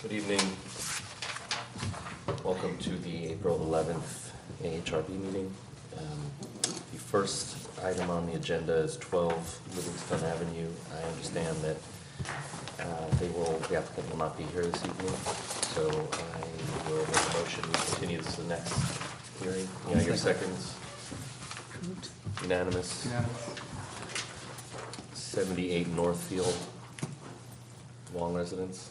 Good evening. Welcome to the April 11th Ahrb meeting. The first item on the agenda is 12 Livingston Avenue. I understand that the applicant will not be here this evening, so I will make a motion to continue this to the next hearing. Yeah, your seconds. Unanimous. 78 Northfield, Long Residence.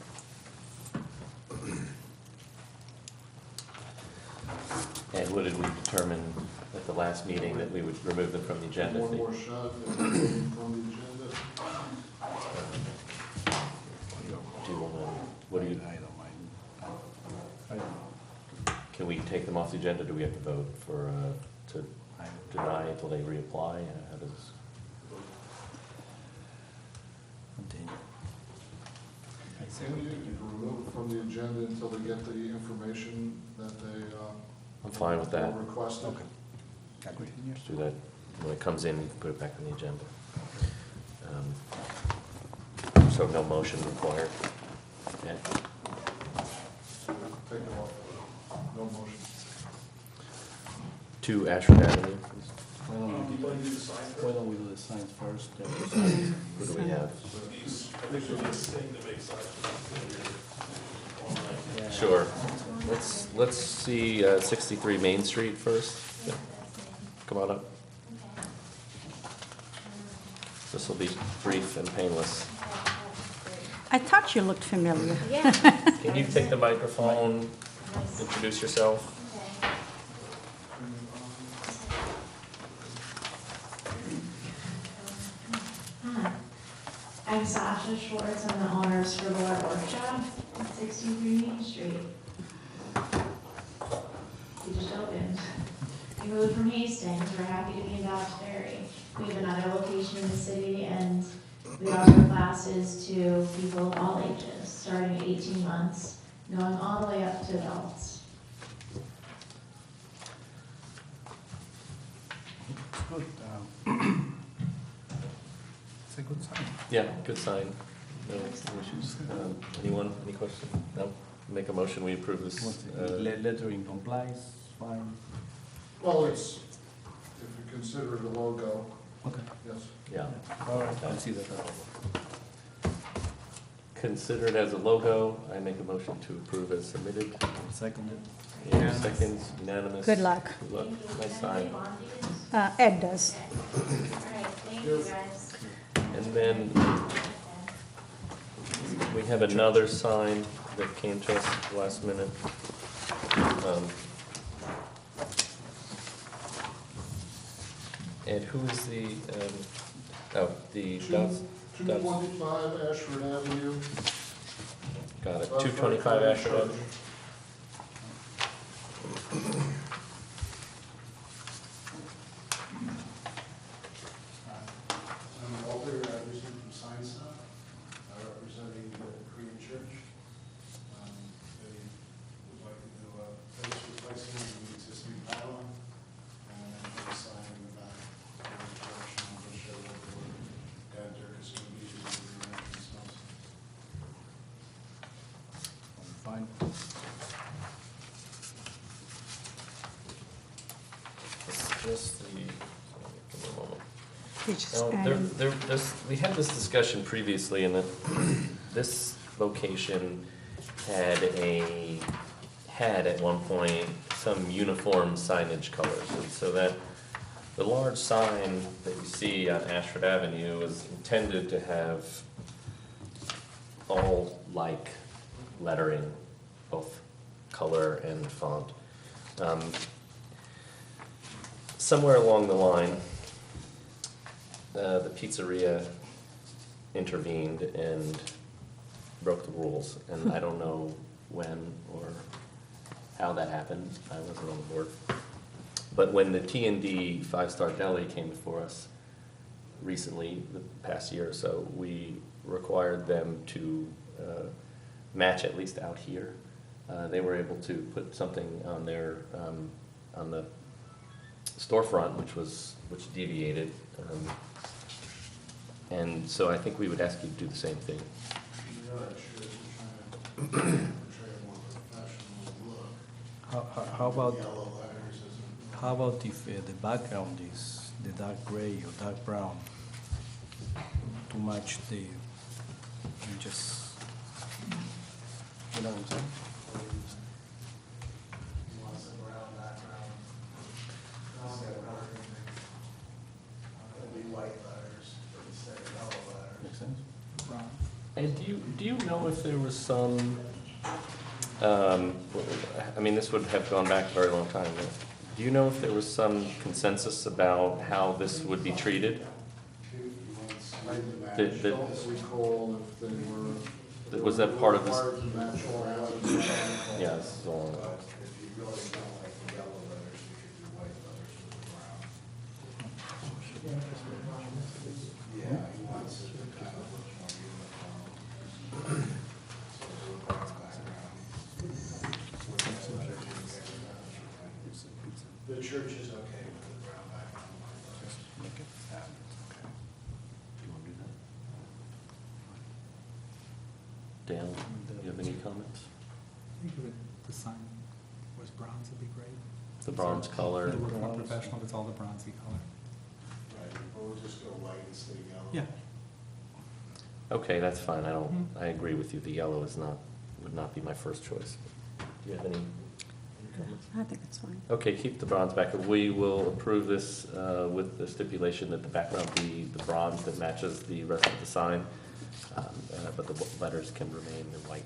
And what did we determine at the last meeting that we would remove them from the agenda? One more shot at removing from the agenda. Do you want to, what do you, I don't mind. I don't know. can we take them off the agenda? Do we have to vote for, to deny until they reapply? How does this? Continue. I say Can you continue. remove it from the agenda until they get the information that they I'm fine with that. requested? Okay. Agree. Just do that. When it comes in, you can put it back on the agenda. So no motion required? Yeah. Take it off. No motion. To Ashford Avenue, please. Why don't we do the signs first? What do we have? Yeah. Sure. Let's see 63 Main Street first. Yeah. Come on up. This will be brief and painless. I thought you looked familiar. Yeah. Can you take the microphone, introduce yourself? I'm Sasha Schwartz. I'm the owners for Laura Workshop at 63 Main Street. We just opened. We moved from Hastings. We're happy to be in Dobbs Ferry. We have another location in the city, and we offer classes to people of all ages, starting at 18 months, going all the way up to adults. It's good. It's a good sign. Yeah, good sign. No issues. Anyone, any questions? No? Make a motion, we approve this. Lettering complies, fine. Well, it's, if you consider it a logo, Okay. yes. Yeah. All right, I'll see that. Consider it as a logo. I make a motion to approve as submitted. Seconded. Yeah, seconds, unanimous. Good luck. Good luck. Nice sign. Ed does. All right, thank you guys. And then we have another sign that came to us last minute. And who is the, the Dots? 225 Ashford Avenue. Got it, 225 Ashford Avenue. I'm Walter, representing from Science Now, representing the Korean Church. They would like to do a fence replacement of the existing pylon, and a sign in the back. Direction will show that the Dirk is going to be using the entrance also. Fine. It's just the, give me a moment. You just Now, add- we had this discussion previously, and that this location had at one point some uniform signage colors, and so that the large sign that you see on Ashford Avenue is intended to have all like lettering, both color and font. Somewhere along the line, the pizzeria intervened and broke the rules, and I don't know when or how that happened. I wasn't on the board. But when the T&D Five-Star Deli came before us recently, the past year or so, we required them to match at least out here. They were able to put something on their on the storefront, which deviated. And so I think we would ask you to do the same thing. You're not sure if you're trying to How about, Yellow letters is. how about if the background is the dark gray or dark brown to match the, you just, you know what I'm saying? He wants a brown background. It'll be white letters instead of yellow letters. Makes sense? And do you know if there was some, I mean, this would have gone back a very long time, but do you know if there was some consensus about how this would be treated? I Did- don't recall if they were. Was that part of this? Required to match all letters. Yeah, this is all. But if you really don't like the yellow letters, you could do white letters with the brown. Yeah, he wants it to kind of look more uniform. So do a brown background. The church is okay with the brown background. Make it. Do you want to do that? Dan, do you have any comments? I think the sign was bronze would be great. The bronze color? It would look more professional if it's all the bronzy color. Right, or we'll just go white instead of yellow. Yeah. Okay, that's fine. I agree with you. The yellow is not, would not be my first choice. Do you have any comments? I think it's fine. Okay, keep the bronze back. We will approve this with the stipulation that the background be the bronze that matches the rest of the sign, but the letters can remain in white.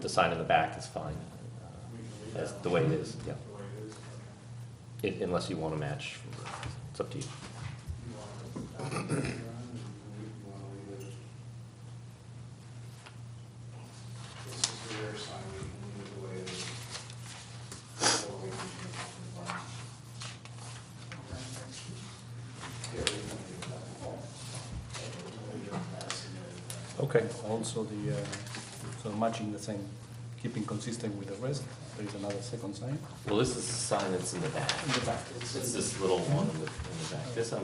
The sign in the back is fine, as the way it is, yeah. The way it is, okay. Unless you want to match, it's up to you. You want to put that background, or you want to leave it? This is the rear sign, we can leave it the way it is. Or we can change it to black. Yeah, we can leave that. Leave it as it is. Okay. Also the, so matching the same, keeping consistent with the rest, there is another second sign. Well, this is the sign that's in the back. In the back. It's this little one in the back. This, I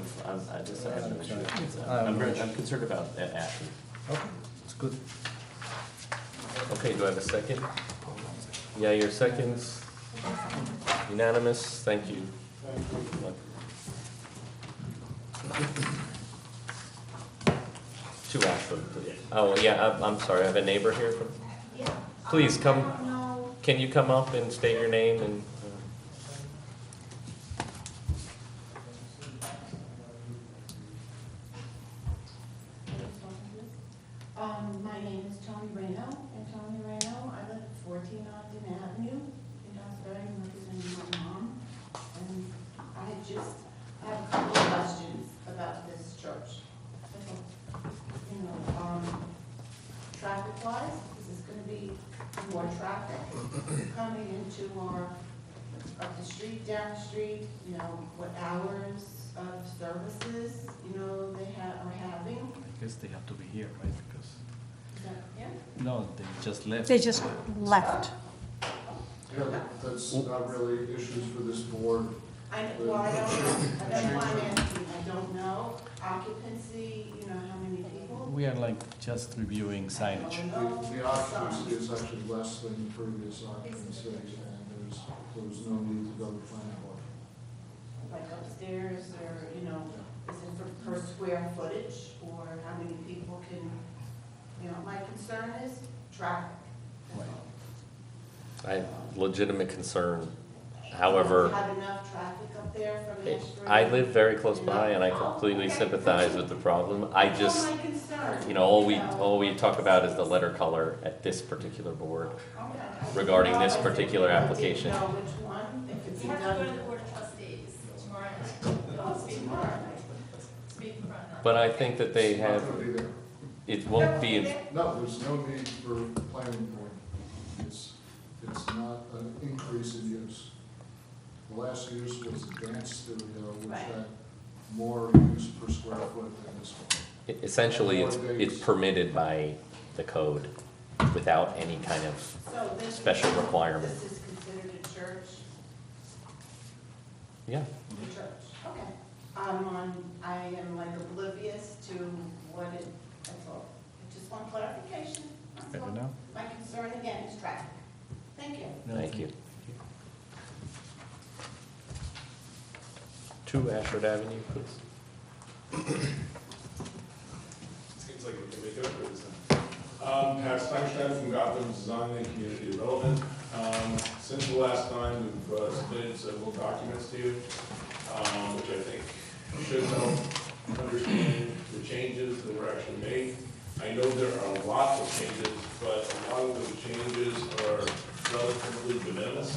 have no issue with. I'm concerned about Ashford. Okay, it's good. Okay, do I have a second? Yeah, your seconds. Unanimous, thank you. To Ashford, please. Oh, yeah, I'm sorry, I have a neighbor here from, Yeah. please I come, don't know. can you come up and state your name and? My name is Tony Reno, and Tony Reno, I live at 14 Ogden Avenue in Northfield, I'm representing my mom. And I have a couple of questions about this church. You know, traffic-wise, is this gonna be more traffic coming into our, up the street, down the street? You know, what hours of services, you know, they are having? I guess they have to be here, right? Because, Is that, yeah? no, they just left. They just left. Yeah, that's not really issues for this board. Well, I don't know, that's why I'm asking, I don't know, occupancy, you know, how many people? We are like just reviewing signage. The occupancy is actually less than the previous occupancy, and there's no need to go to planning board. Like upstairs, or, you know, is it per square footage, or how many people can, you know, my concern is traffic. That's all. I, legitimate concern, however, Have enough traffic up there from Ashford? I live very close by and I completely sympathize with the problem. I That's just, all my concern. you know, all we talk about is the letter color at this particular board. Okay. regarding this I particular didn't application. know which one, if it's You have to go to done. the Board of Trustees tomorrow night. Oh, Speak tomorrow. Speak in front of them. But I think that they It's not have, gonna be there. it won't be, No, there's no need for planning board. It's not an increase in use. The last use was a dance studio, which Right. had more use per square foot than this one. essentially, it's permitted by the code without any kind of, So this. special requirement. This is considered a church, yeah. a church, okay. I am like oblivious to what it, that's all. Just one clarification, that's Better all. now? My concern again is traffic. Thank you. No, Thank you. 2 Ashford Avenue, please. Seems like we can make it up for this time. Pat Steinstein from Gotham Design and Community Development. Since the last time, we've submitted several documents to you, which I think should help understand the changes that were actually made. I know there are lots of changes, but a lot of those changes are relatively de minimis.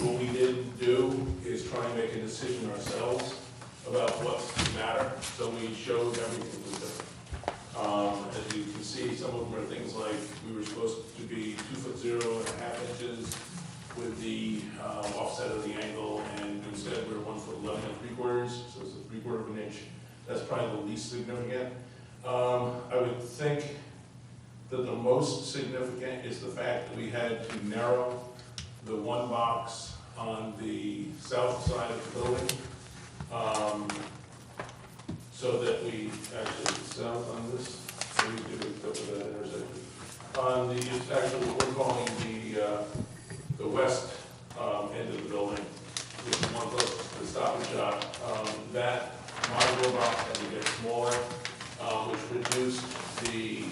What we didn't do is try and make a decision ourselves about what's to matter, so we showed everything was different. As you can see, some of them are things like we were supposed to be 2 foot 0.5 inches with the offset of the angle, and instead we're 1 foot 11 3/4, so it's a 3/4 of an inch. That's probably the least significant. I would think that the most significant is the fact that we had to narrow the one box on the south side of the building, so that we actually south on this, so we do it over that intersection. On the, it's actually what we're calling the west end of the building, which is one close to the Stop and Shop. That modular box had to get smaller, which reduced the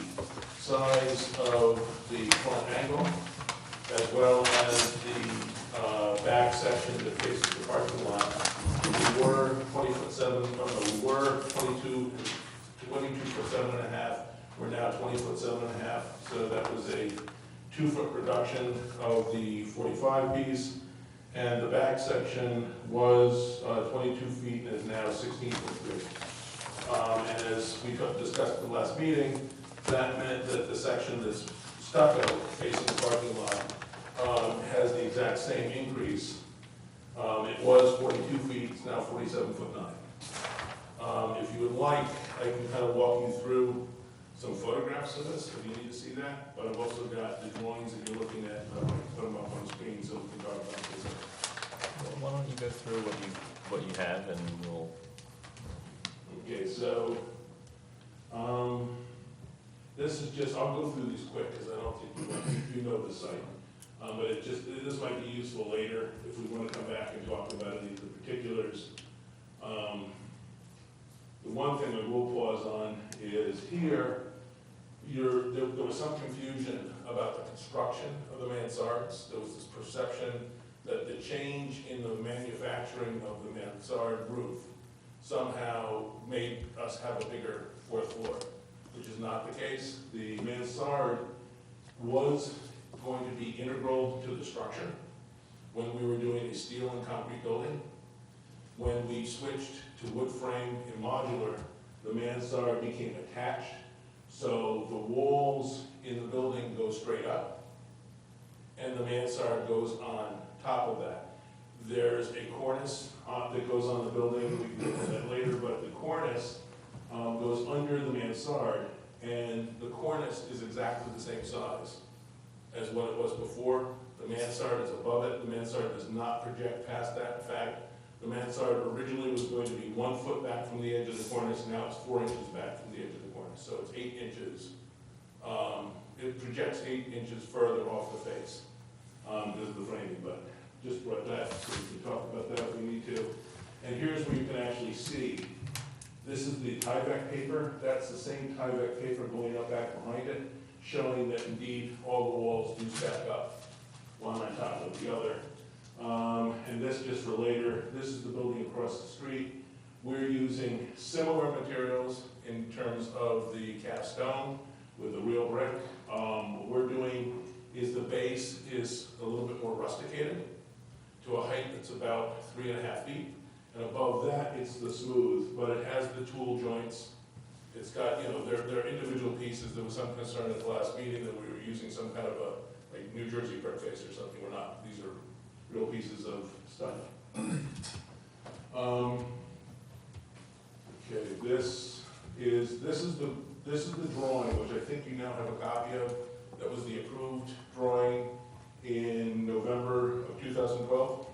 size of the front angle, as well as the back section that faces the parking lot. We were 20 foot 7, we were 22 foot 7.5. We're now 20 foot 7.5. So that was a 2 foot reduction of the 45 piece. And the back section was 22 feet and is now 16 foot 3. And as we discussed at the last meeting, that meant that the section that's stucco facing the parking lot has the exact same increase. It was 42 feet, it's now 47 foot 9. If you would like, I can kind of walk you through some photographs of this, if you need to see that. But I've also got the drawings that you're looking at, and I might put them up on the screen so we can talk about this. Well, why don't you go through what you have, and we'll. Okay, so this is just, I'll go through these quick because I don't think you know the site. But this might be useful later if we want to come back and talk about any of the particulars. The one thing I will pause on is here, there was some confusion about the construction of the mansards. There was this perception that the change in the manufacturing of the mansard roof somehow made us have a bigger 4th floor, which is not the case. The mansard was going to be integral to the structure when we were doing a steel and concrete building. When we switched to wood frame and modular, the mansard became attached, so the walls in the building go straight up, and the mansard goes on top of that. There's a cornice that goes on the building, we can get to that later, but the cornice goes under the mansard, and the cornice is exactly the same size as what it was before. The mansard is above it. The mansard does not project past that. In fact, the mansard originally was going to be 1 foot back from the edge of the cornice. Now it's 4 inches back from the edge of the cornice. So it's 8 inches. It projects 8 inches further off the face because of the framing, but just brought that so we can talk about that if we need to. And here's where you can actually see. This is the Tyvek paper. That's the same Tyvek paper going up back behind it, showing that indeed all the walls do stack up, one on top of the other. And this, just for later, this is the building across the street. We're using similar materials in terms of the cast stone with the real brick. What we're doing is the base is a little bit more rusticated to a height that's about 3.5 feet. And above that, it's the smooth, but it has the tool joints. It's got, they're individual pieces. There was some concern at the last meeting that we were using some kind of a, like New Jersey brick face or something. We're not. These are real pieces of stuff. Okay, this is the drawing, which I think you now have a copy of. That was the approved drawing in November of 2012.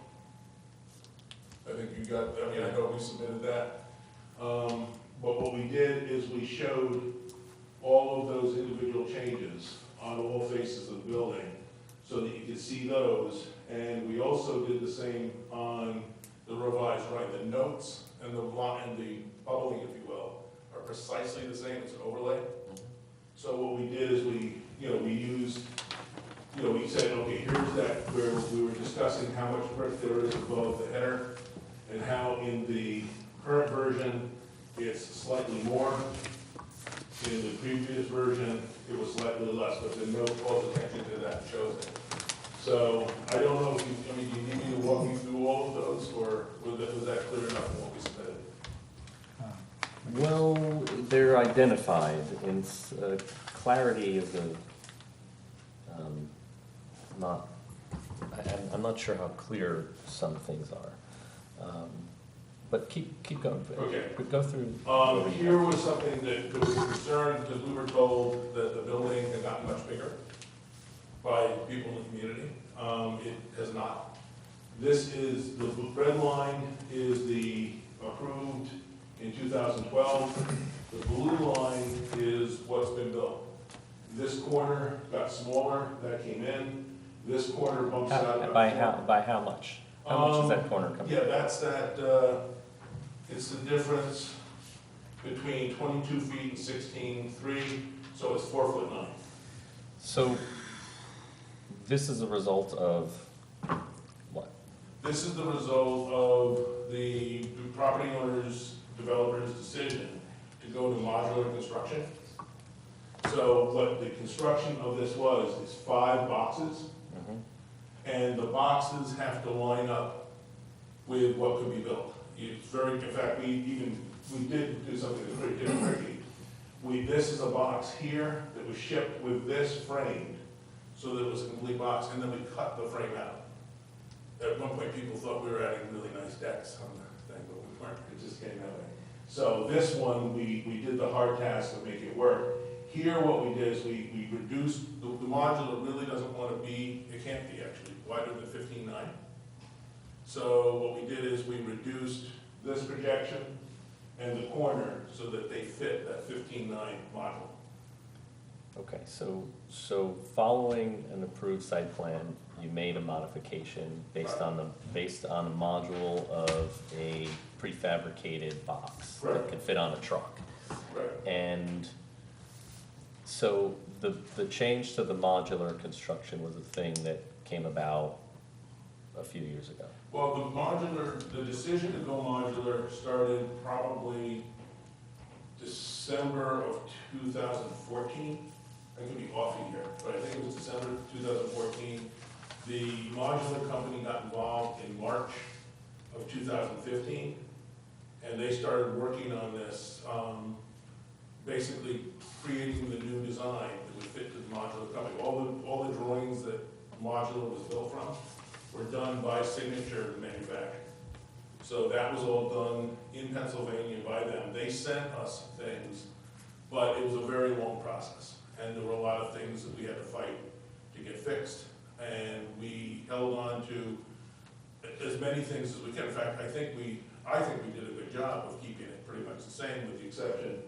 I think you got, I know we submitted that. But what we did is we showed all of those individual changes on all faces of the building so that you could see those. And we also did the same on the revised drawing. The notes and the bubbling, if you will, are precisely the same, it's an overlay. So what we did is we used, we said, okay, here's that, where we were discussing how much brick there is above the header, and how in the current version, it's slightly more. In the previous version, it was slightly less, but the note calls attention to that, shows it. So I don't know if you, do you need me to walk you through all of those, or was that clear enough in what we submitted? Well, they're identified, and clarity is I'm not sure how clear some things are. But keep going. Okay. Go through. Here was something that was a concern, because we were told that the building had gotten much bigger by people in the community. It has not. This is, the red line is the approved in 2012. The blue line is what's been built. This corner got smaller, that came in. This corner bumps out. By how much? How much is that corner coming? Yeah, that's that, it's the difference between 22 feet and 16.3, so it's 4'9". So this is a result of what? This is the result of the property owner's, developer's decision to go to modular construction. So what the construction of this was is 5 boxes, and the boxes have to line up with what could be built. It's very, in fact, we did do something that's very tricky. This is a box here that was shipped with this framed, so that it was a complete box, and then we cut the frame out. At one point, people thought we were adding really nice decks on the thing, but we weren't. It just came that way. So this one, we did the hard task of making it work. Here, what we did is we reduced, the modular really doesn't want to be, it can't be actually, wider than 15.9. So what we did is we reduced this projection and the corner so that they fit that 15.9 module. Okay, so following an approved site plan, you made a modification based on a module of a prefabricated box that Right. could fit on a truck. Right. And so the change to the modular construction was a thing that came about a few years ago. Well, the decision to go modular started probably December of 2014. I could be off a year, but I think it was December 2014. The modular company got involved in March of 2015, and they started working on this, basically creating the new design that would fit to the modular company. All the drawings that modular was built from were done by signature manufacturing. So that was all done in Pennsylvania by them. They sent us things, but it was a very long process. And there were a lot of things that we had to fight to get fixed. And we held on to as many things as we can. In fact, I think we did a good job of keeping it pretty much the same, with the exception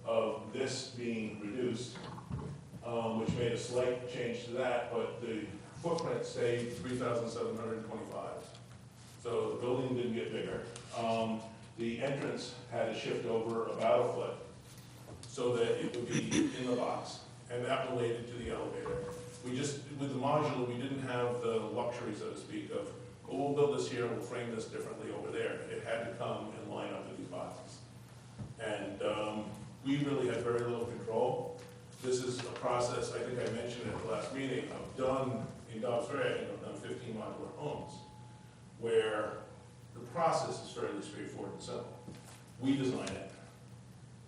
of this being reduced, which made a slight change to that, but the footprint stayed 3,725. So the building didn't get bigger. The entrance had to shift over about a foot so that it would be in the box, and that related to the elevator. With the modular, we didn't have the luxury, so to speak, of, oh, we'll build this here, we'll frame this differently over there. It had to come and line up with these boxes. And we really had very little control. This is a process, I think I mentioned at the last meeting, I've done in Dobbs Ferry, I think I've done 15 modular homes, where the process is fairly straightforward and simple. We design it.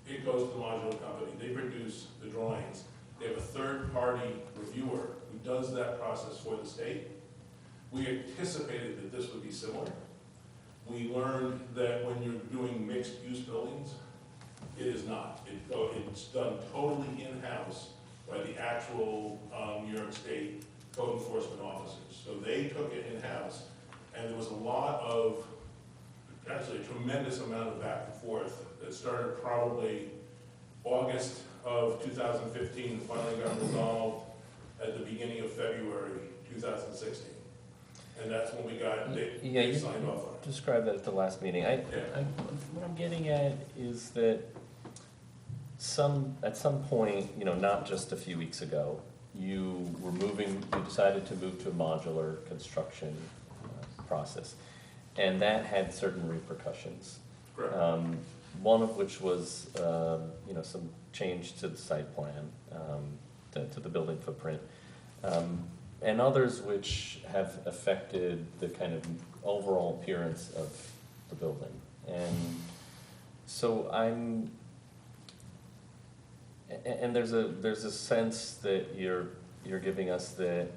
It goes to the modular company. They produce the drawings. They have a third-party reviewer who does that process for the state. We anticipated that this would be similar. We learned that when you're doing mixed-use buildings, it is not. It's done totally in-house by the actual New York State code enforcement officers. So they took it in-house, and there was a lot of, actually a tremendous amount of back and forth that started probably August of 2015 and finally got resolved at the beginning of February 2016. And that's when we got, Yeah, they you signed off on it. described that at the last meeting. What I'm getting at is that at some point, you know, not just a few weeks ago, you decided to move to a modular construction process. And that had certain repercussions. Correct. One of which was, you know, some change to the site plan, to the building footprint. And others which have affected the kind of overall appearance of the building. And so and there's a sense that you're giving us that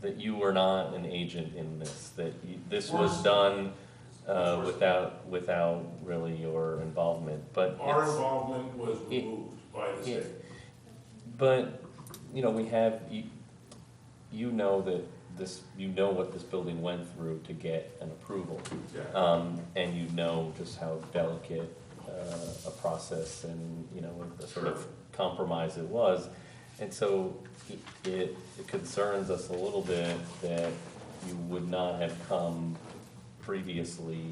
that you were not an agent in this, that this was done without really your involvement, but Our involvement was removed by the state. But, you know, you know that you know what this building went through to get an approval. Yeah. And you know just how delicate a process and, you know, a sort of compromise it was. And so it concerns us a little bit that you would not have come previously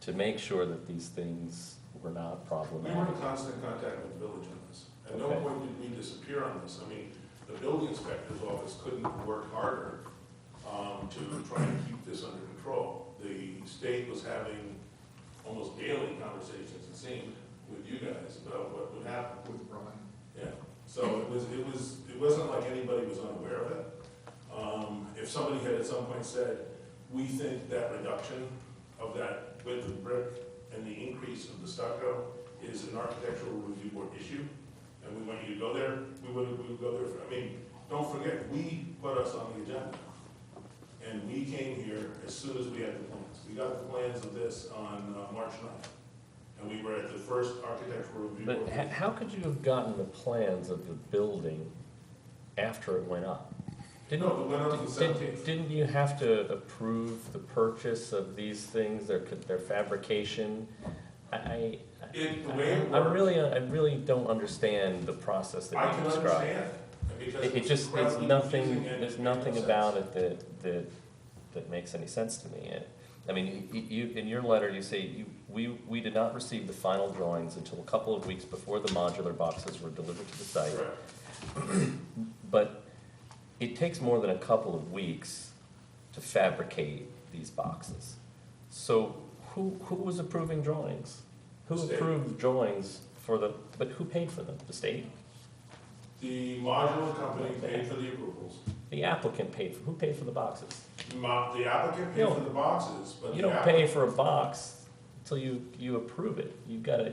to make sure that these things were not We problematic. were in constant contact with the village on this. At no Okay. point did we disappear on this. I mean, the building inspector's office couldn't work harder to try and keep this under control. The state was having almost daily conversations, it seemed, with you guys about what would happen. With Brian. Yeah, so it wasn't like anybody was unaware of it. If somebody had at some point said, we think that reduction of that width of brick and the increase of the stucco is an architectural review board issue, and we want you to go there, we would go there. I mean, don't forget, we put us on the agenda. And we came here as soon as we had the plans. We got the plans of this on March 9th. And we were at the first architectural review board. But how could you have gotten the plans of the building after it went up? No, it went up to the 17th. Didn't you have to approve the purchase of these things, their fabrication? I really don't understand the process that I you can described. understand. Because It's incredibly nothing, confusing and there's it made nothing no sense. about it that makes any sense to me. I mean, you, in your letter, you say, we did not receive the final drawings until a couple of weeks before the modular boxes were delivered to the site. Correct. But it takes more than a couple of weeks to fabricate these boxes. So who was approving drawings? Who The state. approved drawings but who paid for them? The state? The modular company paid for the approvals. The applicant who paid for the boxes? The applicant paid for the boxes, but You the don't pay for a box until you approve it. You've gotta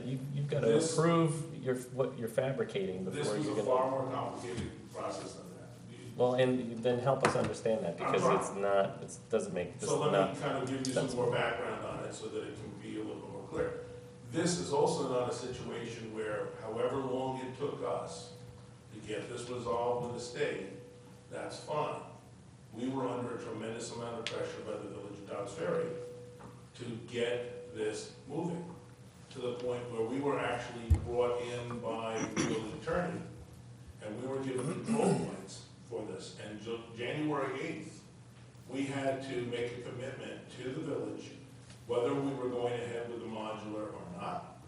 This- approve what you're fabricating This before was you a can. far more complicated process than that. Well, and then help us understand that, because I'm it's not, it doesn't make, this is So let not, me kind of give you some sense. more background on it so that it can be a little bit more clear. This is also not a situation where however long it took us to get this resolved with the state, that's fine. We were under a tremendous amount of pressure by the village of Dobbs Ferry to get this moving, to the point where we were actually brought in by the village attorney, and we were given control points for this. And January 8th, we had to make a commitment to the village, whether we were going ahead with the modular or not.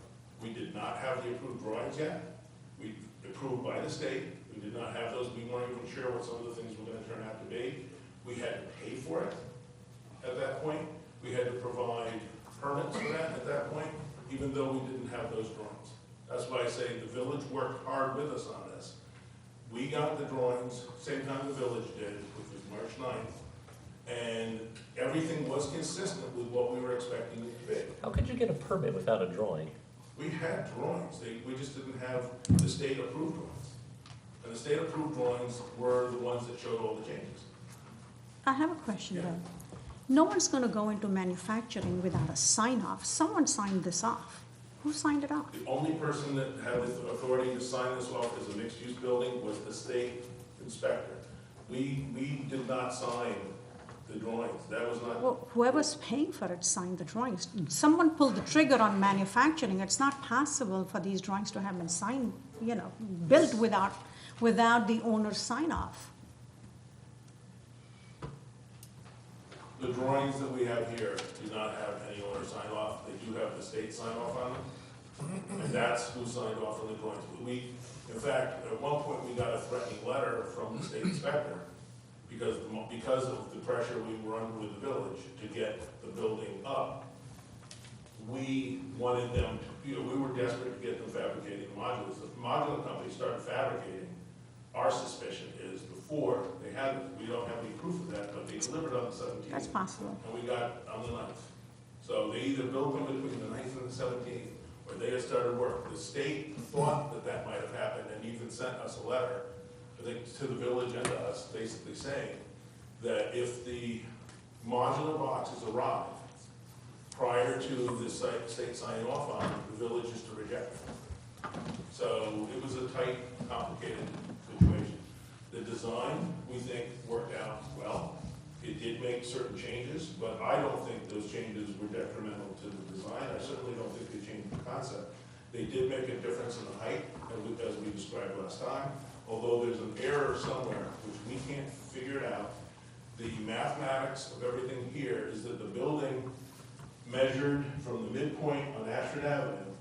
We did not have the approved drawings yet. We approved by the state. We did not have those. We weren't even sure what some of the things were gonna turn out to be. We had to pay for it at that point. We had to provide permits for that at that point, even though we didn't have those drawings. That's why I say the village worked hard with us on this. We got the drawings, same time the village did, which was March 9th, and everything was consistent with what we were expecting it to be. how could you get a permit without a drawing? We had drawings, we just didn't have the state approved drawings. And the state approved drawings were the ones that showed all the changes. I have a question Yeah. though. No one's gonna go into manufacturing without a sign off. Someone signed this off. Who signed it off? The only person that had the authority to sign this off as a mixed-use building was the state inspector. We did not sign the drawings, that was not. Well, whoever's paying for it signed the drawings. Someone pulled the trigger on manufacturing. It's not possible for these drawings to have been signed, built without the owner's sign off. The drawings that we have here do not have any owner sign off. They do have the state sign off on them. And that's who signed off on the drawings. In fact, at one point, we got a threatening letter from the state inspector because of the pressure we were under with the village to get the building up. We wanted them to, we were desperate to get them fabricating the modulars. The modular company started fabricating. Our suspicion is before they had it. We don't have any proof of that, but they delivered on the 17th. That's possible. And we got on the 9th. So they either built them between the 9th and the 17th, or they had started work. The state thought that that might have happened and even sent us a letter, I think to the village and to us, basically saying that if the modular boxes arrive prior to the state signing off on them, the village is to reject them. So it was a tight, complicated situation. The design, we think, worked out well. It did make certain changes, but I don't think those changes were detrimental to the design. I certainly don't think they changed the concept. They did make a difference in the height, as we described last time, although there's an error somewhere, which we can't figure it out. The mathematics of everything here is that the building measured from the midpoint on Ashford Avenue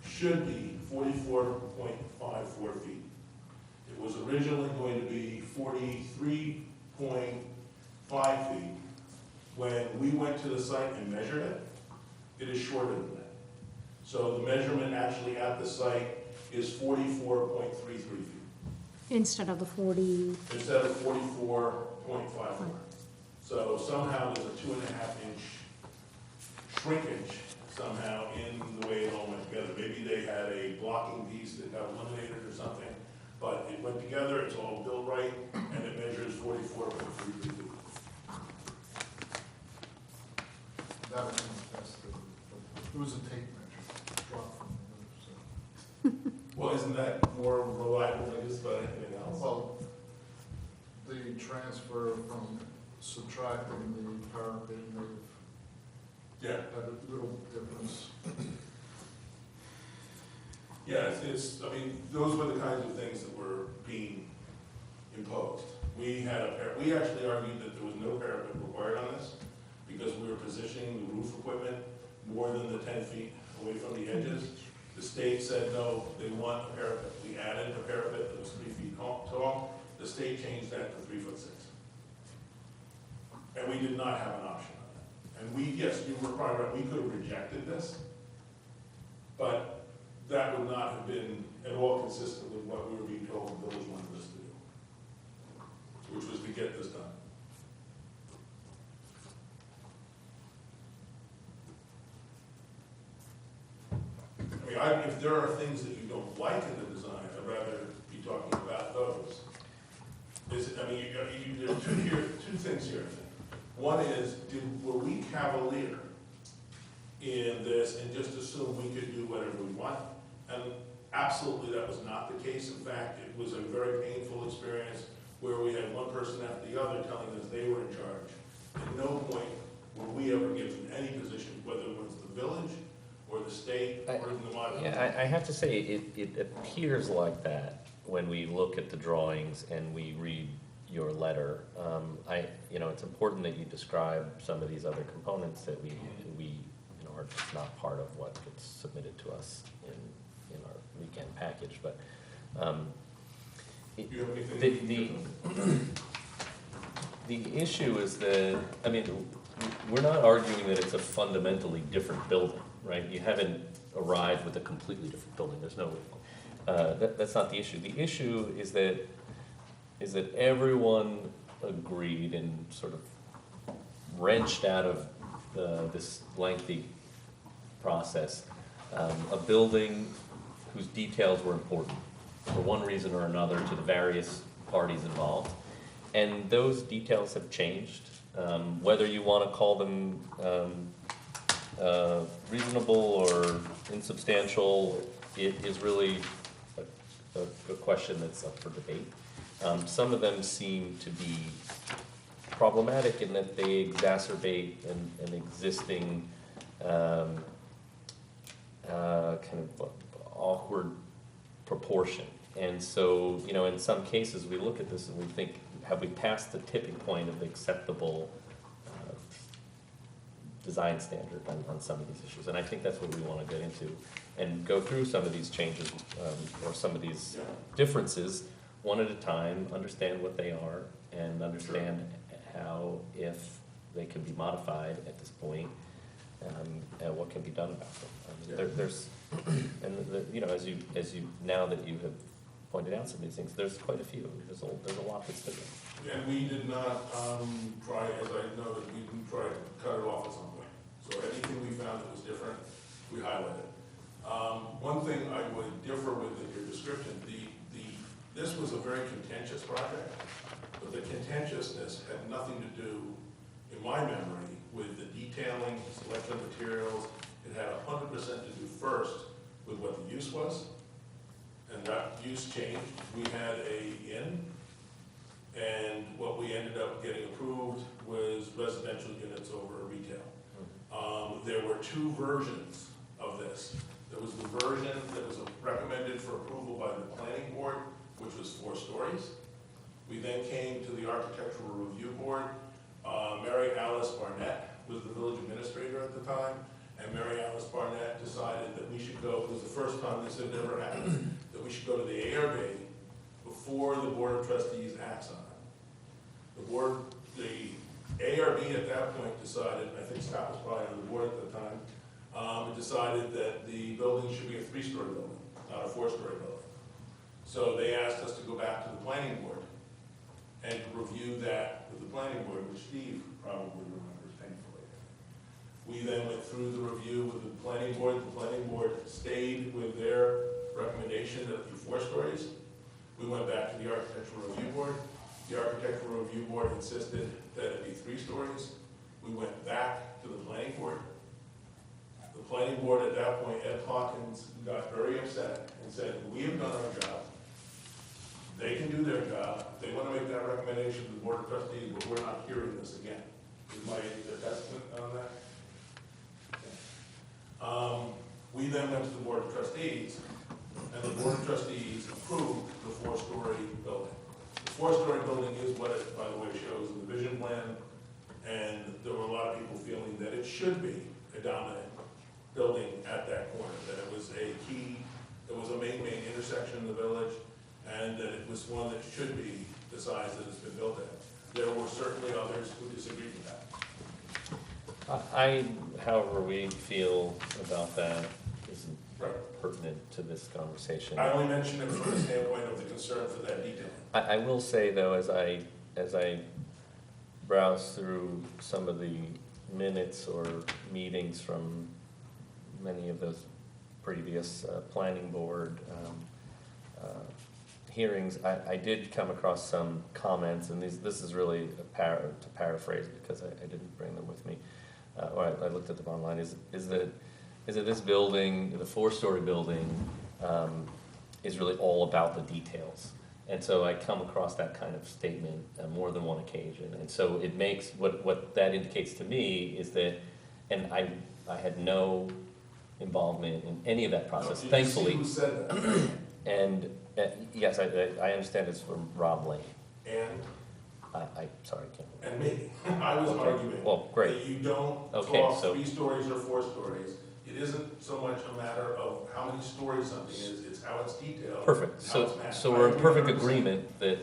should be 44.54 feet. It was originally going to be 43.5 feet. When we went to the site and measured it, it is shorter than that. So the measurement actually at the site is 44.33 feet. Instead of the 40, Instead of 44.54. So somehow there's a 2.5-inch shrinkage somehow in the way it all went together. Maybe they had a blocking piece that got eliminated or something, but it went together, it's all built right, and it measures 44.33 feet. That was tested, but it was a tape measure, dropped from the roof, so. Well, isn't that more reliable than just about anything else? Well, the transfer from subtracting the parapet, Yeah. had a little difference. Yeah, it's, I mean, those were the kinds of things that were being imposed. We actually argued that there was no parapet required on this because we were positioning the roof equipment more than the 10 feet away from the edges. The state said, no, they want a parapet. We added a parapet that was 3 feet tall. The state changed that to 3'6". And we did not have an option on that. And we, yes, you were probably right, we could have rejected this, but that would not have been at all consistent with what we were being told the village wanted us to do, which was to get this done. I mean, if there are things that you don't like in the design, I'd rather be talking about those. There are two things here, I think. One is, were we cavalier in this and just assume we could do whatever we want? And absolutely that was not the case. In fact, it was a very painful experience where we had one person after the other telling us they were in charge. At no point were we ever given any position, whether it was the village or the state or even the modular. Yeah, I have to say, it appears like that when we look at the drawings and we read your letter. It's important that you describe some of these other components that we are just not part of what gets submitted to us in our weekend package, but the issue is that, we're not arguing that it's a fundamentally different building, right? You haven't arrived with a completely different building. There's no, that's not the issue. The issue is that everyone agreed and sort of wrenched out of this lengthy process a building whose details were important for one reason or another to the various parties involved. And those details have changed. Whether you want to call them reasonable or insubstantial, it is really a question that's up for debate. Some of them seem to be problematic in that they exacerbate an existing kind of awkward proportion. And so, in some cases, we look at this and we think, have we passed the tipping point of acceptable design standard on some of these issues. And I think that's what we want to get into and go through some of these changes or some of these differences one at a time, understand what they are, and understand how, if they can be modified at this point, and what can be done about them. I mean, there's, and you know, as you now that you have pointed out some of these things, there's quite a few. There's a lot that's different. And we did not try, as I know that we didn't try to cut it off at some point. So anything we found that was different, we highlighted. One thing I would differ with in your description, this was a very contentious project, but the contentiousness had nothing to do, in my memory, with the detailing, selection of materials. It had 100% to do first with what the use was, and that use changed. We had a inn, and what we ended up getting approved was residential units over retail. There were two versions of this. There was the version that was recommended for approval by the planning board, which was 4 stories. We then came to the Architectural Review Board. Mary Alice Barnett was the village administrator at the time, and Mary Alice Barnett decided that we should go, it was the first time this had ever happened, that we should go to the Ahrb before the Board of Trustees acts on it. The Ahrb at that point decided, I think Scott was probably on the board at the time, it decided that the building should be a 3-story building, not a 4-story building. So they asked us to go back to the planning board and to review that with the planning board, which Steve probably remembers painfully. We then went through the review with the planning board. The planning board stayed with their recommendation that it be 4 stories. We went back to the Architectural Review Board. The Architectural Review Board insisted that it be 3 stories. We went back to the planning board. The planning board at that point, Ed Hawkins, got very upset and said, we have done our job. They can do their job. They want to make that recommendation to the Board of Trustees, but we're not hearing this again. Is my assessment on that? Okay. We then went to the Board of Trustees, and the Board of Trustees approved the 4-story building. The 4-story building is what it, by the way, shows in the vision plan, and there were a lot of people feeling that it should be a dominant building at that corner, that it was a key, it was a main intersection in the village, and that it was one that should be the size that it's been built at. There were certainly others who disagreed with that. However we feel about that isn't pertinent to this conversation. I only mention it from the standpoint of the concern for that detail. I will say though, as I browse through some of the minutes or meetings from many of those previous planning board hearings, I did come across some comments, and this is really to paraphrase because I didn't bring them with me, or I looked at them online. Is that this building, the 4-story building, is really all about the details, and so I come across that kind of statement on more than one occasion, and so it makes what that indicates to me is that, and I had no involvement in any of that process, thankfully. Who said that? And yes, I understand it's from Rob Lane. And? Sorry, I can't. And me. I was arguing. Well, great. That you don't talk 3 stories or 4 stories. It isn't so much a matter of how many stories something is, it's how it's detailed. Perfect. So we're in perfect agreement that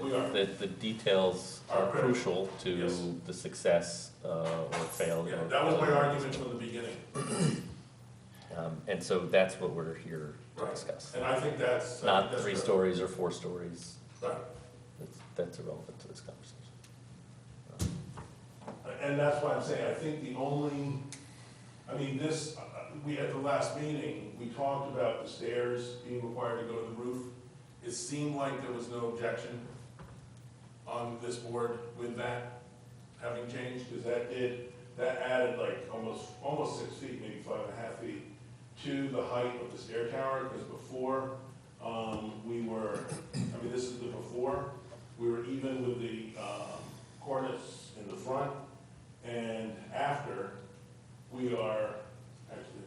the details are crucial to the success or failure. Yeah, that was my argument from the beginning. And so that's what we're here to discuss. And I think that's... Not 3 stories or 4 stories. Right. That's irrelevant to this conversation. And that's why I'm saying, I think the only, we at the last meeting, we talked about the stairs being required to go to the roof. It seemed like there was no objection on this board with that having changed, because that added like almost 6 feet, maybe 5.5 feet, to the height of the stair tower, because before, this is the before, we were even with the cornice in the front, and after, we are, actually,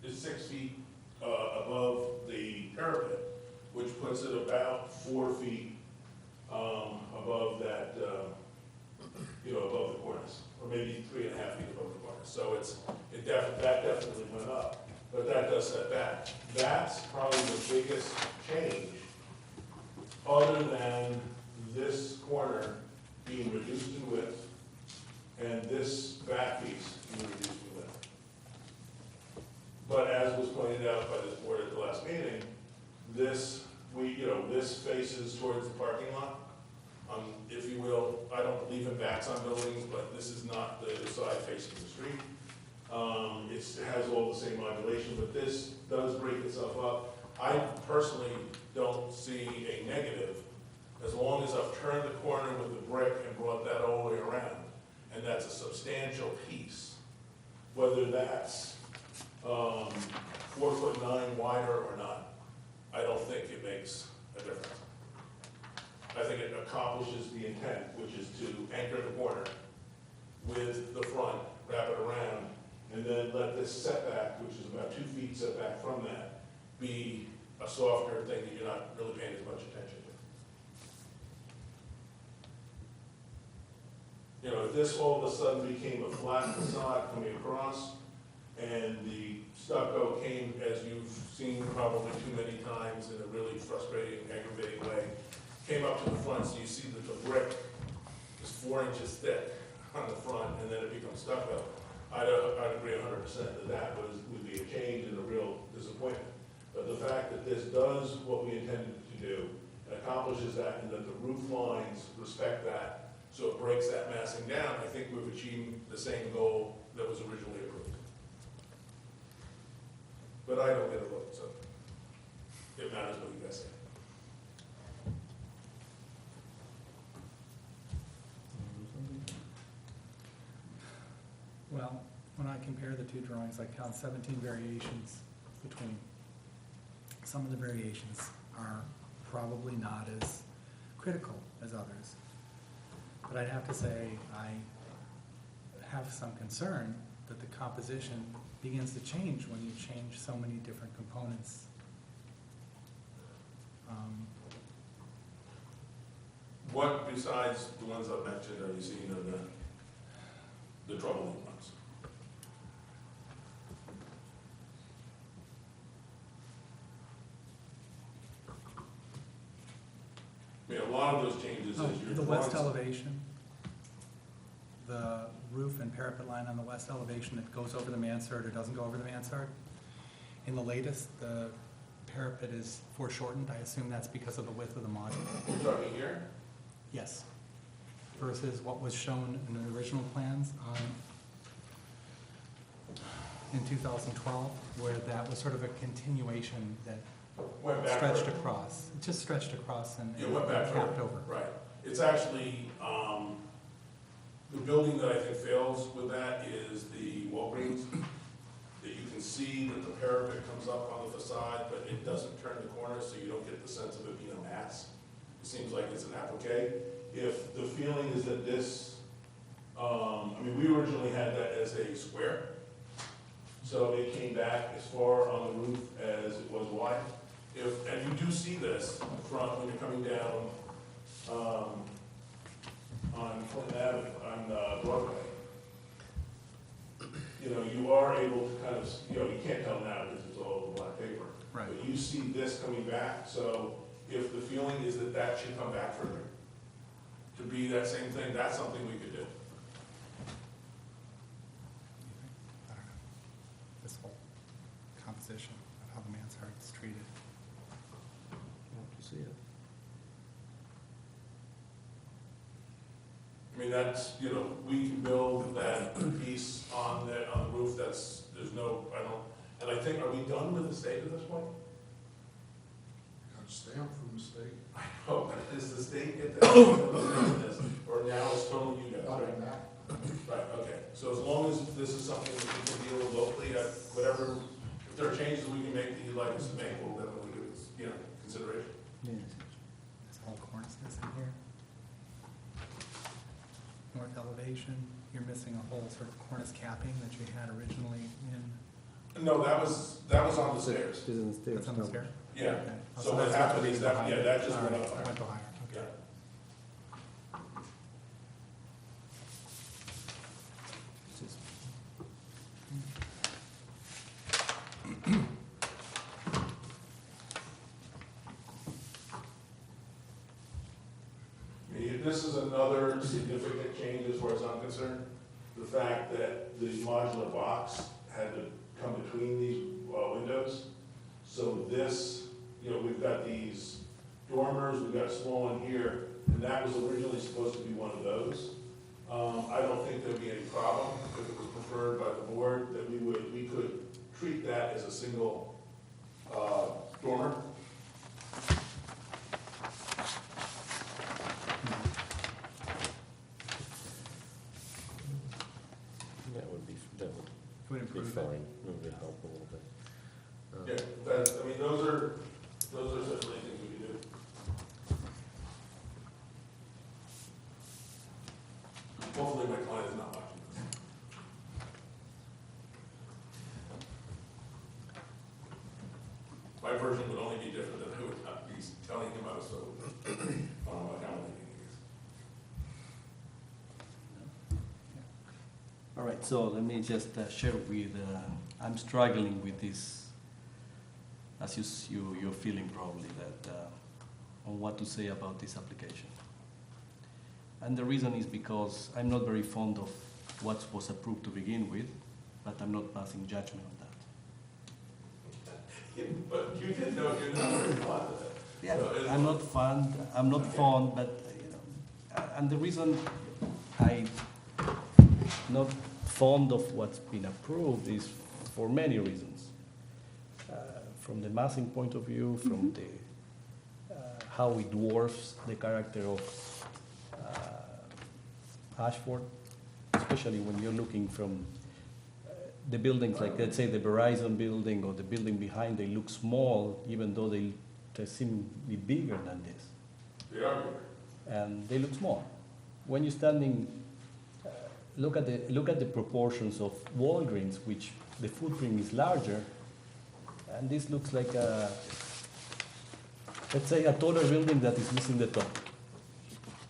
is 6 feet above the parapet, which puts it about 4 feet above that above the cornice, or maybe 3.5 feet above the cornice. So that definitely went up, but that does set back. That's probably the biggest change, other than this corner being reduced in width and this back piece being reduced in width. But as was pointed out by this board at the last meeting, this faces towards the parking lot. If you will, I don't believe in backs on buildings, but this is not the side facing the street. It has all the same modulation, but this does break itself up. I personally don't see a negative as long as I've turned the corner with the brick and brought that all the way around. And that's a substantial piece. Whether that's 4'9" wider or not, I don't think it makes a difference. I think it accomplishes the intent, which is to anchor the corner with the front, wrap it around, and then let this setback, which is about 2 feet setback from that, be a softer thing that you're not really paying as much attention to. If this all of a sudden became a flat facade coming across, and the stucco came, as you've seen probably too many times in a really frustrating, aggravating way, came up to the front, so you see that the brick is 4 inches thick on the front, and then it becomes stucco. I'd agree 100% that would be a change and a real disappointment. But the fact that this does what we intended it to do, and accomplishes that, and that the roof lines respect that, so it breaks that massing down, I think we've achieved the same goal that was originally approved. But I don't get a vote, so it matters what you guys say. Well, when I compare the two drawings, I count 17 variations between. Some of the variations are probably not as critical as others. But I'd have to say I have some concern that the composition begins to change when you change so many different components. What besides the ones I've mentioned are you seeing of the troubling ones? I mean, a lot of those changes as your The west drawings- elevation, the roof and parapet line on the west elevation that goes over the mansard or doesn't go over the mansard. In the latest, the parapet is foreshortened. I assume that's because of the width of the module. You're talking here? Yes. Versus what was shown in the original plans in 2012, where that was sort of a continuation that Went back stretched further. across. It just stretched across and It went back capped further. over. Right. It's actually, the building that I think fails with that is the Walgreens. That you can see that the parapet comes up on the facade, but it doesn't turn the corner, so you don't get the sense of it being a mass. It seems like it's an applique. If the feeling is that this, we originally had that as a square. So it came back as far on the roof as it was wide. And you do see this from when you're coming down, on Clinton Avenue, on Broadway. You are able to kind of, you can't tell now because it's all black paper. Right. But you see this coming back, so if the feeling is that that should come back further, to be that same thing, that's something we could do. I don't know. This whole composition of how the mansard is treated. Love to see it. That's, we can build that piece on the roof, and I think, are we done with the state at this point? Got a stamp from the state. Oh, but does the state get that, or now it's totally you guys, Not right? in that. Right, okay, so as long as this is something that we can deal with locally, whatever, if there are changes we can make that you'd like us to make, we'll definitely give it, consideration. There's whole cornices in here. North elevation, you're missing a whole sort of cornice capping that you had originally in. No, that was on the stairs. That's on the stair? Yeah, Okay. Oh, so what that's happened the is reason that, behind yeah, it. that just All went right, up higher. Went to higher, okay. Yeah. this is another significant change as far as I'm concerned. The fact that the modular box had to come between these windows. So this, we've got these dormers, we've got a small one here, and that was originally supposed to be one of those. I don't think there'd be any problem if it was preferred by the board that we could treat that as a single dormer. That would be Would be improve fine. it. It would help a little bit. Yeah, those are certainly things we can do. Hopefully my client is not watching this. My version would only be different than I would not be telling him about, so I don't know what kind of thing it is. All right, so let me just share with, I'm struggling with this, as you're feeling probably, that on what to say about this application. And the reason is because I'm not very fond of what was approved to begin with, but I'm not passing judgment on that. But you did know you're not very fond of it. Yeah, So it's- I'm not fond, but, and the reason I'm not fond of what's been approved is for many reasons. From the massing point of view, from the, how it dwarfs the character of Ashford, especially when you're looking from the buildings, like let's say the Verizon building or the building behind, they look small, even though they seem to be bigger than this. They are bigger. And they look small. When you're standing, look at the proportions of Walgreens, which the footprint is larger, and this looks like a, let's say, a taller building that is missing the top.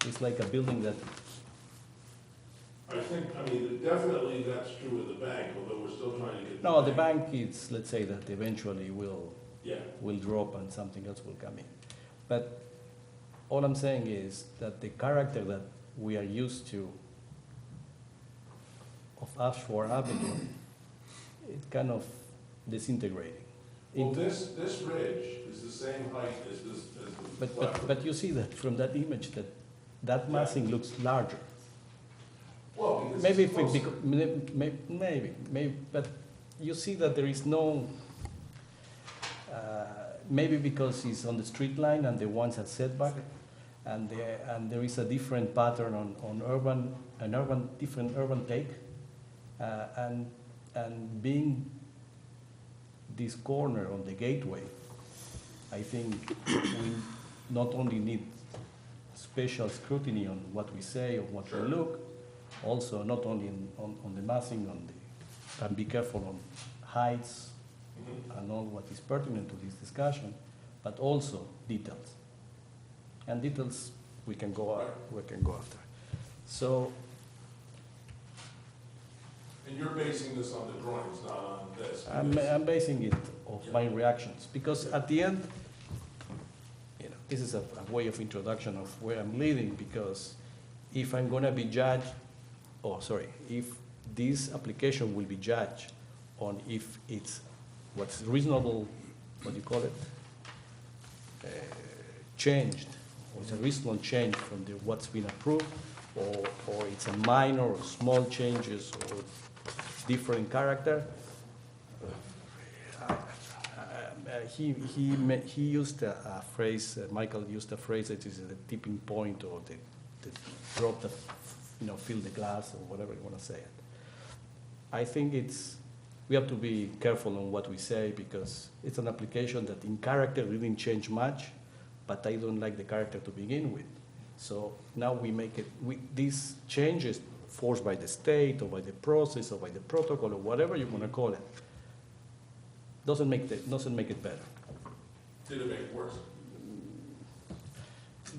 It's like a building that, I think, definitely that's true with the bank, although we're still trying to get. no, the bank is, let's say that eventually Yeah, will drop and something else will come in. But all I'm saying is that the character that we are used to of Ashford Avenue, it's kind of disintegrating. well, this ridge is the same height as this, as the flat. But you see that from that image that massing looks larger. Well, because Maybe it's if we, closer. maybe, but you see that there is no, maybe because it's on the street line and the ones at setback, and there is a different pattern on different urban take, and being this corner on the gateway, I think we not only need special scrutiny on what we say or what we look, also not only on the massing, and be careful on heights and all what is pertinent to this discussion, but also details. And details we can go after. So And you're basing this on the drawings, not on this. I'm basing it off my reactions, because at the end, this is a way of introduction of where I'm leading, because if I'm gonna be judged, if this application will be judged on if it's what's reasonable, what do you call it, changed, or it's a reasonable change from what's been approved, or it's a minor or small changes or different character. He used a phrase, Michael used a phrase that is the tipping point, or the drop that, fill the glass, or whatever you want to say it. I think we have to be careful on what we say, because it's an application that in character didn't change much, but I don't like the character to begin with. So now we make it, these changes forced by the state, or by the process, or by the protocol, or whatever you want to call it, doesn't make it better. Did it make it worse?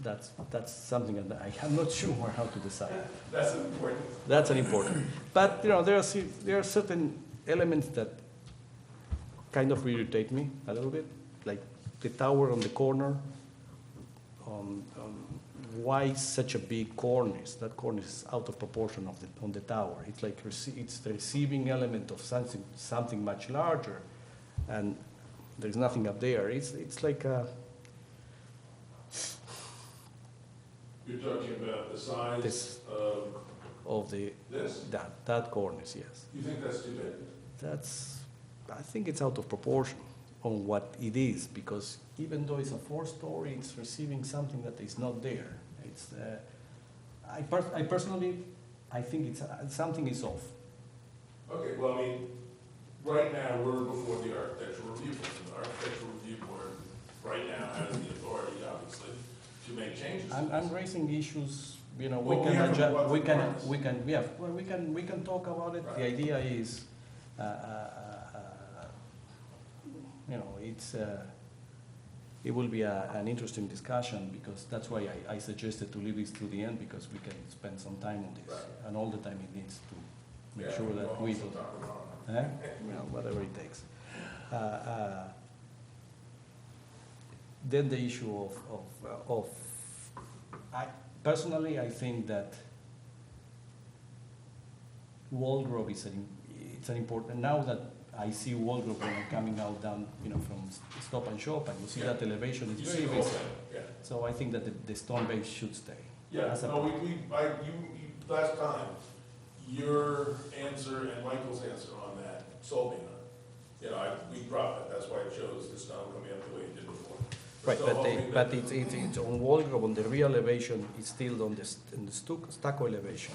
That's something that I'm not sure how to decide. That's important. That's an important. But there are certain elements that kind of irritate me a little bit, like the tower on the corner, why such a big cornice? That cornice is out of proportion on the tower. It's like it's the receiving element of something much larger, and there's nothing up there. It's like a, You're talking about the size This. of of this? that cornice, yes. You think that's too big? I think it's out of proportion on what it is, because even though it's a 4-story, it's receiving something that is not there. It's, I personally, I think something is off. Okay, well, I mean, right now, we're before the architectural review board. The architectural review board right now has the authority, obviously, to make changes. I'm raising issues, you know, Well, we we can haven't adjust, brought we the can, drawings. we can talk about it. Right. The idea is, you know, it will be an interesting discussion, because that's why I suggested to leave this to the end, because we can spend some time on this, Right. and all the time it needs to make Yeah, sure that we'll we also do, talk about it. you know, whatever it takes. Then the issue of personally, I think that Waldrop it's an important, now that I see Waldrop when I'm coming out down, you know, from Stop and Shop, and you see Yeah. that elevation, You it's see very the whole visible. thing, yeah. So I think that the stone base should stay. Yeah, As a- no, last time, your answer and Michael's answer on that sold me on it. You know, we dropped it, that's why it shows the stone coming up the way it did before. We're Right, still but hoping but that- it's on Waldrop, on the real elevation, it's still on in the stucco elevation.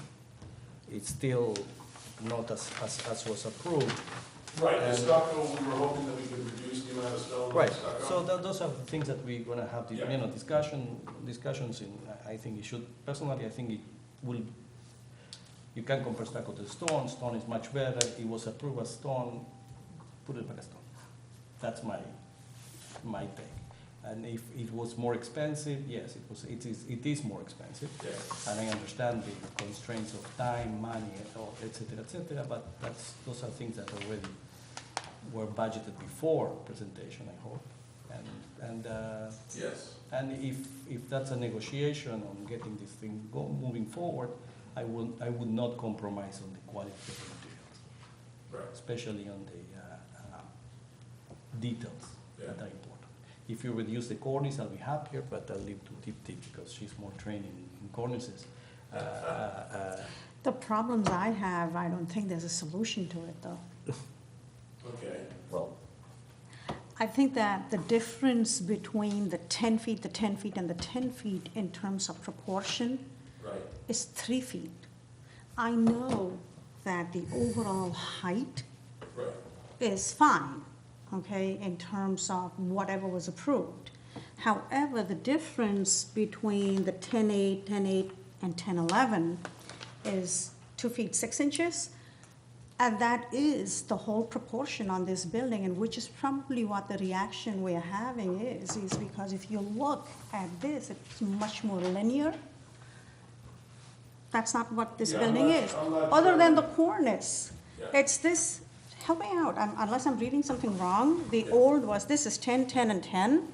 It's still not as was approved. Right, the and- stucco, we were hoping that we could reduce the amount of stone on Right, the stucco. so those are the things that we're gonna have, Yeah. you know, discussions in, I think it should, personally, I think it will, you can compare stucco to stone is much better, it was approved as stone, put it back as stone. That's my take. And if it was more expensive, yes, it is more expensive. Yeah. And I understand the constraints of time, money, et cetera, but those are things that already were budgeted before presentation, I hope. Yes. And if that's a negotiation on getting this thing moving forward, I would not compromise on the quality of the materials, Right. especially on the details Yeah. that are important. If you reduce the cornice, I'll be happier, but I'll leave to Tip because she's more trained in cornices. The problems I have, I don't think there's a solution to it, though. Okay. Well, I think that the difference between the 10 feet, and the 10 feet in terms of proportion Right. is 3 feet. I know that the overall height Right. is fine, okay, in terms of whatever was approved. However, the difference between the 10.8, 10.8, and 10.11 is 2 feet 6 inches. And that is the whole proportion on this building, and which is probably what the reaction we're having is because if you look at this, it's much more linear. That's not what this Yeah, building is. I'm not Other sure. than the cornice, Yeah. it's this, help me out, unless I'm reading something wrong. The Yeah. old was, this is 10, 10, and 10,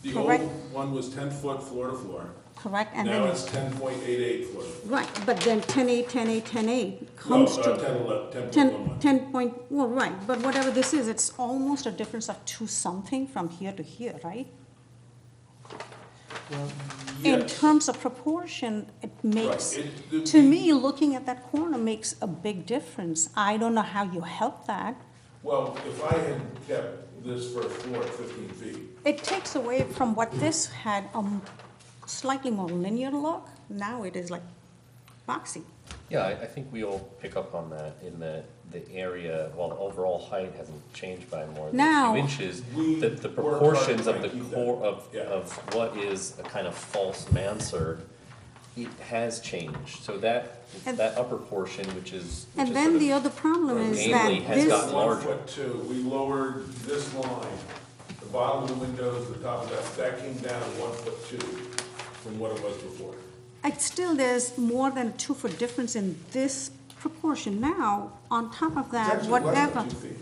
The Correct. old one was 10 foot floor to floor. correct? And Now then it's 10.88 floor to floor. right, but then 10.8, 10.8, 10.8 comes No, to 10.11. 10 point, well, right, but whatever this is, it's almost a difference of 2 something from here to here, right? In Yes. terms of proportion, it makes, Right. to me, looking at that corner makes a big difference. I don't know how you help that. Well, if I had kept this first floor at 15 feet, It takes away from what this had, slightly more linear look. Now it is like boxy. yeah, I think we all pick up on that in the area, while the overall height hasn't changed by more than a Now- few inches, We the work hard proportions to of the keep that. core, Yeah. of what is a kind of false mansard, it has changed. So that And- upper portion, which is And then the other problem is that Mainly has this, gotten larger. 1'2", we lowered this line, the bottom of the windows, the top of that came down 1'2" from what it was before. there's more than a 2 foot difference in this proportion. Now, on top of It's that, actually less than whatever. 2 feet.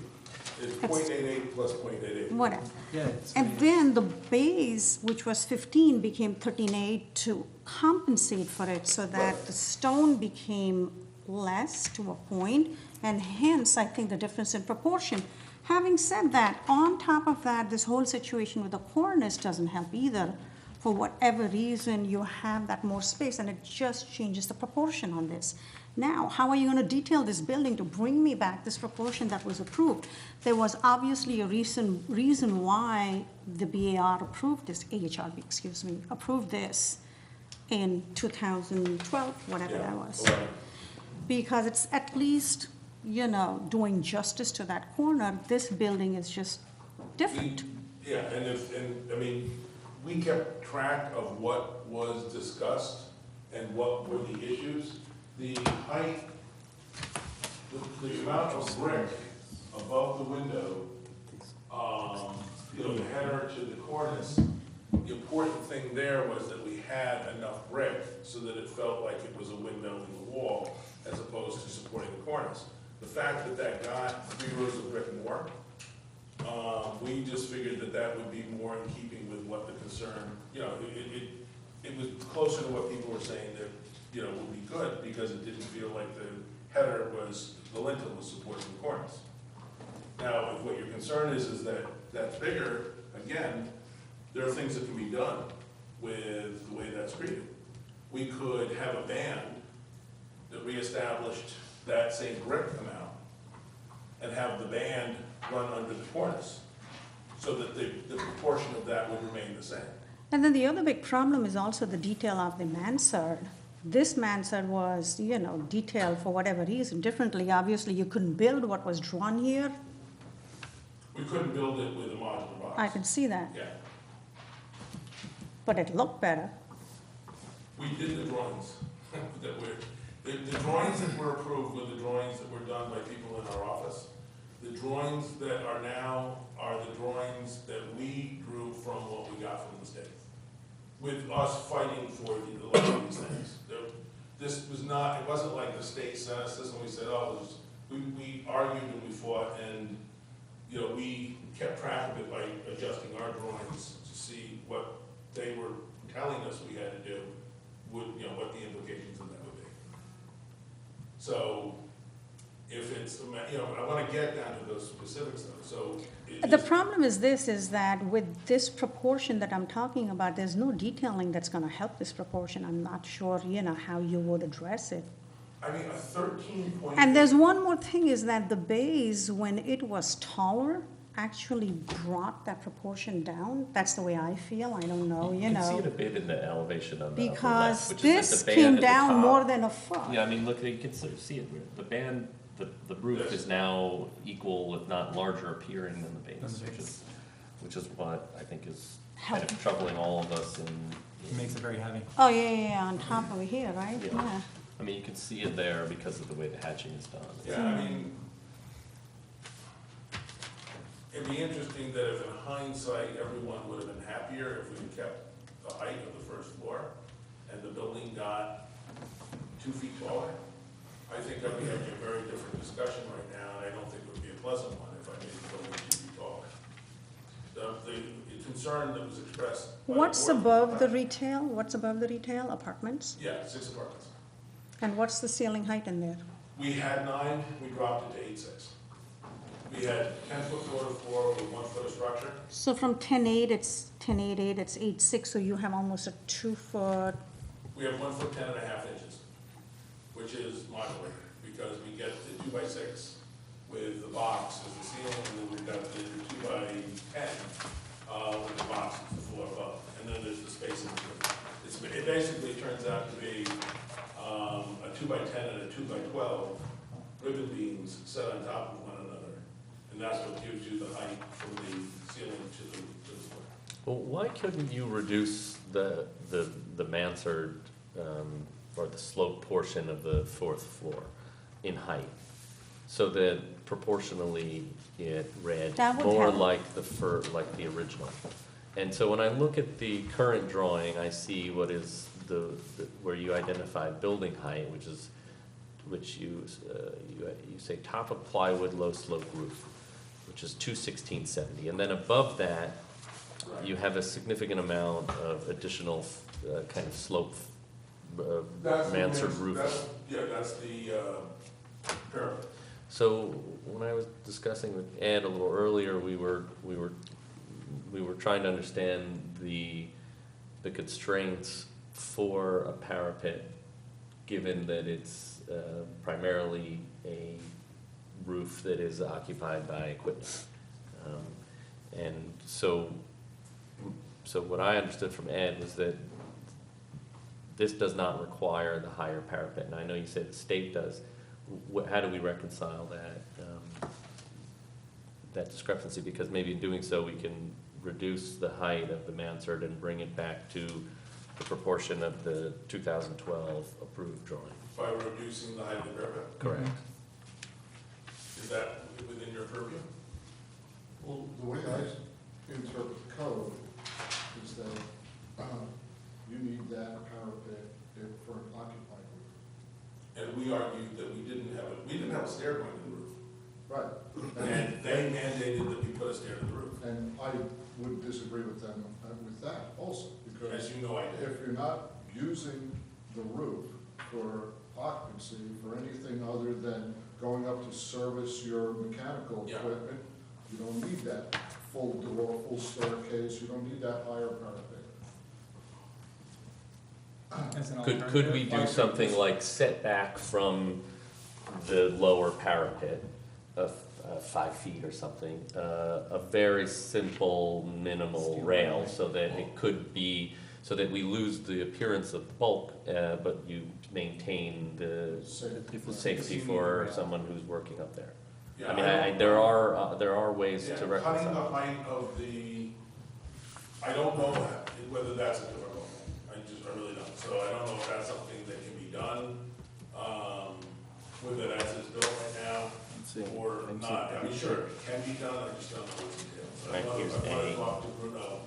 It's .88 plus .88. whatever. Yeah, it's. And then the base, which was 15, became 13.8 to compensate for it, so that Right. the stone became less to a point, and hence, I think the difference in proportion. Having said that, on top of that, this whole situation with the cornice doesn't help either. For whatever reason, you have that more space, and it just changes the proportion on this. Now, how are you gonna detail this building to bring me back this proportion that was approved? There was obviously a reason why the BAR approved this, AHRB, excuse me, approved this in 2012, whatever that was. Yeah, 11. Because it's at least, doing justice to that corner. This building is just different. Yeah, and I mean, we kept track of what was discussed and what were the issues. The height, the amount of brick above the window, the header to the cornice, the important thing there was that we had enough brick so that it felt like it was a window in the wall as opposed to supporting the cornice. The fact that that got 3 rows of brick more, we just figured that that would be more in keeping with what the concern, it was closer to what people were saying that, would be good, because it didn't feel like the header was, the lintel was supporting the cornice. Now, if what your concern is that that's bigger, again, there are things that can be done with the way that's treated. We could have a band that reestablished that same brick amount and have the band run under the cornice, so that the proportion of that would remain the same. And then the other big problem is also the detail of the mansard. This mansard was, detailed for whatever reason differently. Obviously, you couldn't build what was drawn here. We couldn't build it with a modular box. I can see that, Yeah, but it looked better. we did the drawings that were, the drawings that were approved were the drawings that were done by people in our office. The drawings that are now are the drawings that we drew from what we got from the state, with us fighting for a lot of these things. This was not, it wasn't like the state sent us this and we said, we argued and we fought, and, we kept track of it by adjusting our drawings to see what they were telling us we had to do, what the implications of that would be. So, if it's, I want to get down to those specifics though, so. The problem is that with this proportion that I'm talking about, there's no detailing that's gonna help this proportion. I'm not sure, how you would address it. I mean, a 13 point. And there's one more thing, is that the base, when it was taller, actually brought that proportion down. That's the way I feel, I don't know, You can see it a bit in the elevation on the upper Because left, which is this that the band came at the down top. more than a foot. Yeah, I mean, look, you can sort of see it. The band, the roof is now equal, if not larger appearing than the base, which is what I think is kind of troubling all of us It makes it very heavy. Oh, yeah, on top over here, right? Yeah. I mean, you can see it there because of the way the hatching is done. Yeah, I mean, it'd be interesting that if in hindsight, everyone would have been happier if we had kept the height of the first floor and the building got 2 feet taller. I think I'd be having a very different discussion right now, and I don't think it would be a pleasant one if I made the building 2 feet taller. The concern that was expressed. by the What's board- above the retail? What's above the retail? Apartments? Yeah, 6 apartments. And what's the ceiling height in there? We had 9, we dropped it to 8.6. We had 10-foot floor to floor with 1 foot of structure. So from 10.8, it's 10.8.8, it's 8.6, so you have almost a 2-foot. We have 1 foot 10.5 inches, which is modular, because we get the 2x6 with the box as the ceiling, and then we've got the 2x10 with the box as the floor above, and then there's the space in between. It basically turns out to be a 2x10 and a 2x12 ribbon beams set on top of one another, and that's what gives you the height from the ceiling to the floor. Well, why couldn't you reduce the mansard, or the slope portion of the 4th floor in height? So that proportionally it read That would more help. like the original. And so when I look at the current drawing, I see what is where you identify building height, which you say top of plywood, low slope roof. which is 21670. And then above that, you have a significant amount of additional kind of slope, That's the mansard roof. That's the parapet. So when I was discussing with Ed a little earlier, we were trying to understand the constraints for a parapet, given that it's primarily a roof that is occupied by equipment. And so what I understood from Ed was that this does not require the higher parapet. And I know you said the state does. How do we reconcile that discrepancy? Because maybe in doing so, we can reduce the height of the mansard and bring it back to the proportion of the 2012 approved drawing. By reducing the height of the parapet? Correct. Is that within your purview? Well, the way I interpret the code is that you need that parapet for an occupied roof. And we argued that we didn't have a stair going to the roof. Right. And they mandated that we put a stair to the roof. And I would disagree with them with that also, because As you know, I did. if you're not using the roof for occupancy, for anything other than going up to service your mechanical Yeah. equipment, you don't need that full door, full staircase, you don't need that higher parapet. As an Could we alternative. do something like set back from the lower parapet of 5 feet or something, a very simple, minimal rail, so that it could be, so that we lose the appearance of bulk, but you maintain the safety for someone who's working up there? Yeah, I mean, there are ways Yeah, to cutting the reconcile. height of I don't know whether that's a difficult thing. I really don't. So I don't know if that's something that can be done, with it as it's built right now, or not. I mean, sure, it can be done, I just don't know what details. So I Right, want here's to A. talk to Bruno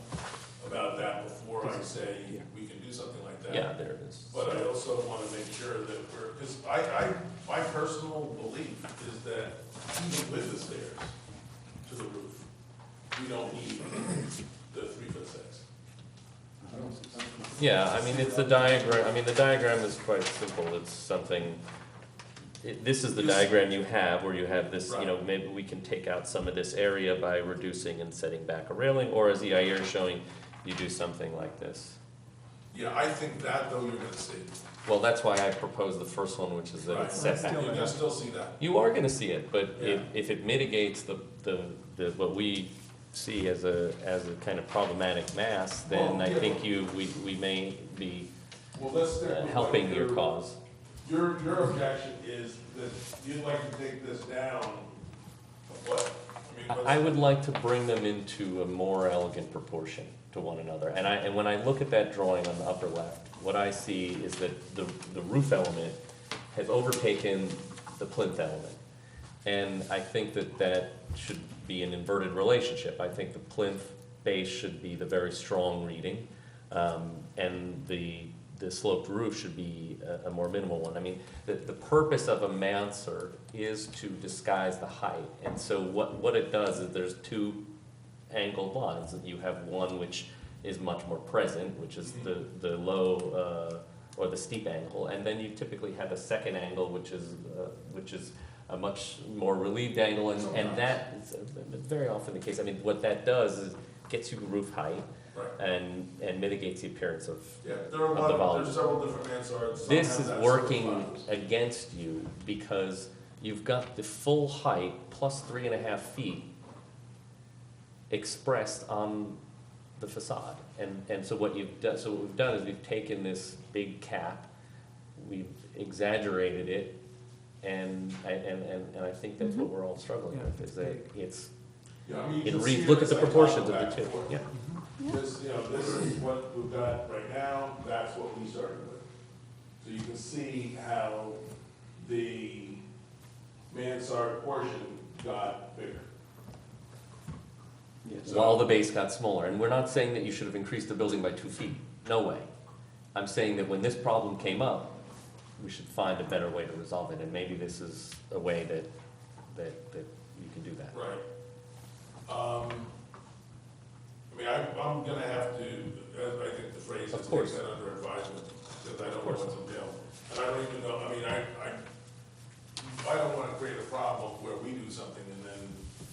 about that before I say we can do something like that. Yeah, there it is. But I also want to make sure that because my personal belief is that even with the stairs to the roof, we don't need the 3'6". Yeah, I mean, it's the diagram, I mean, the diagram is quite simple, it's something, this is the diagram you have, where you have this, you know, maybe we can take out some of this area by reducing and setting back a railing, or as EIR is showing, you do something like this. Yeah, I think that though you're gonna see. Well, that's why I proposed the first one, which is that it's set back. You're gonna still see that. You are gonna see it, but Yeah. if it mitigates the, what we see as a kind of problematic mass, then I think we may be Well, let's stick with helping like your cause. Your objection is that you'd like to take this down a foot. I mean, what's- I would like to bring them into a more elegant proportion to one another. And when I look at that drawing on the upper left, what I see is that the roof element has overtaken the plinth element. And I think that should be an inverted relationship. I think the plinth base should be the very strong reading, and the sloped roof should be a more minimal one. I mean, the purpose of a mansard is to disguise the height. And so what it does is there's two angled lines. You have one which is much more present, which is the low or the steep angle, and then you typically have a second angle, which is a much more relieved angle, and that is very often the case. I mean, what that does is gets you roof height and mitigates the appearance of Yeah, there are of the volume. there's several different mansards. Some This have is that working sort of flat. against you because you've got the full height plus 3.5 feet expressed on the facade. And so what we've done is we've taken this big cap, we've exaggerated it, and I think that's what we're all struggling with, is that it's, Yeah, I mean, you it can reads, see look it at the as like proportions of back the two, and forth. yeah. This, this is what we've got right now, that's what we started with. So you can see how the mansard portion got bigger. So- While the base got smaller, and we're not saying that you should have increased the building by 2 feet, no way. I'm saying that when this problem came up, we should find a better way to resolve it, and maybe this is a way that you can do that. Right. I mean, I'm gonna have to, I think the phrase Of is take course. that under advisement, because I don't know course. what's entailed. And I don't even know, I mean, I don't wanna create a problem where we do something and then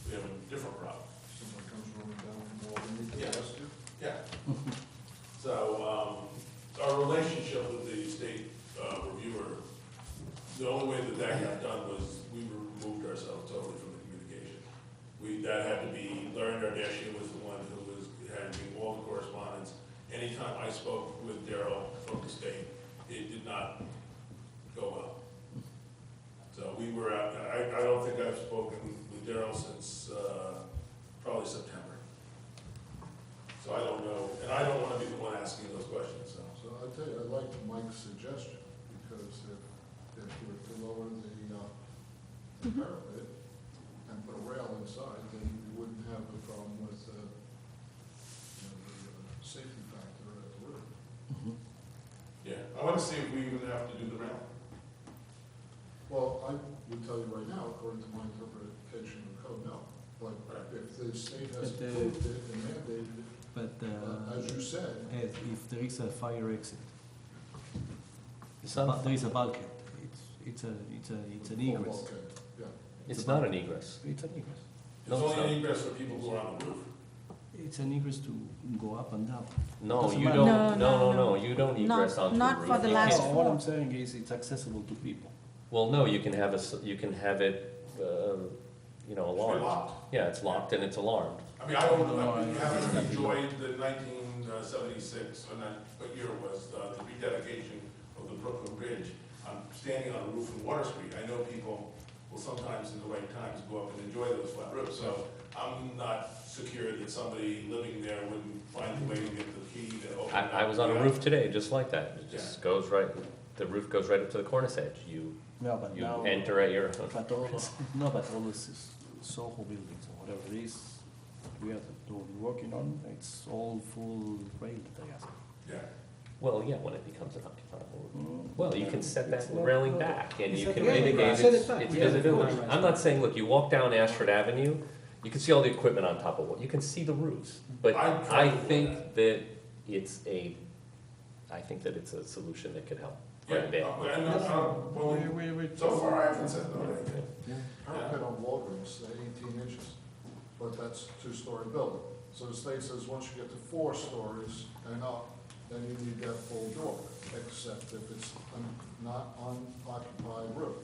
we have a different problem. Someone comes running down from Albany to Yeah. arrest you. Yeah. So, our relationship with the state reviewer, the only way that got done was we removed ourselves totally from the communication. That had to be, Larry Nardeschi was the one who had to do all the correspondence. Anytime I spoke with Daryl from the state, it did not go well. So we were out, I don't think I've spoken with Daryl since probably September. So I don't know, and I don't want to be the one asking those questions, so. So I tell you, I like Mike's suggestion, because if you were to lower the parapet and put a rail inside, then you wouldn't have the problem with, the safety factor at the roof. Yeah, I want to see if we even have to do the round. Well, I would tell you right now, according to my interpretation of the code, no. But if the state has But the- approved it and mandated it, But as you said, if there is a fire exit, Some- there is a bulkhead, it's an full egress. bulkhead, yeah. It's not an egress. It's an egress. It's No, it's only an not. egress for people who are on the roof. It's an egress to go up and down. No, Doesn't you matter. don't, No, no, you don't egress Not- onto the not roof. for the You last can't- No, what I'm saying is it's accessible to people. Well, no, you can have you can have it, alarmed. locked. Yeah, it's locked and it's alarmed. I mean, I don't know, No, you I- haven't enjoyed the 1976, or not, what year it was, the rededication of the Brooklyn Bridge. I'm standing on the roof in Water Street. I know people will sometimes in the right times go up and enjoy those flat roofs. So I'm not secure that somebody living there wouldn't find a way to get the key to open it up. I was on a roof today, just like that. It just goes right, the roof goes right up to the cornice edge. No, but You now. enter at your, But all this is Soho buildings or whatever it is, we are working on, it's all full railed, I guess. Yeah. well, yeah, when it becomes an occupied. Mm. Well, you can set that It's not- railing no, back and you it's can not- yeah, mitigate set its it back, its yeah, visibility. right. I'm not saying, look, you walk down Ashford Avenue, you can see all the equipment on top of what, you can see the roofs. But I'm trying I to avoid think that it's a solution that could help Yeah, quite a bit. So far I haven't said no to anything. Parapet on Walgreens, they're 18 inches, but that's a two-story building. So the state says once you get to 4 stories and up, then you need that full door, except if it's not unoccupied roof.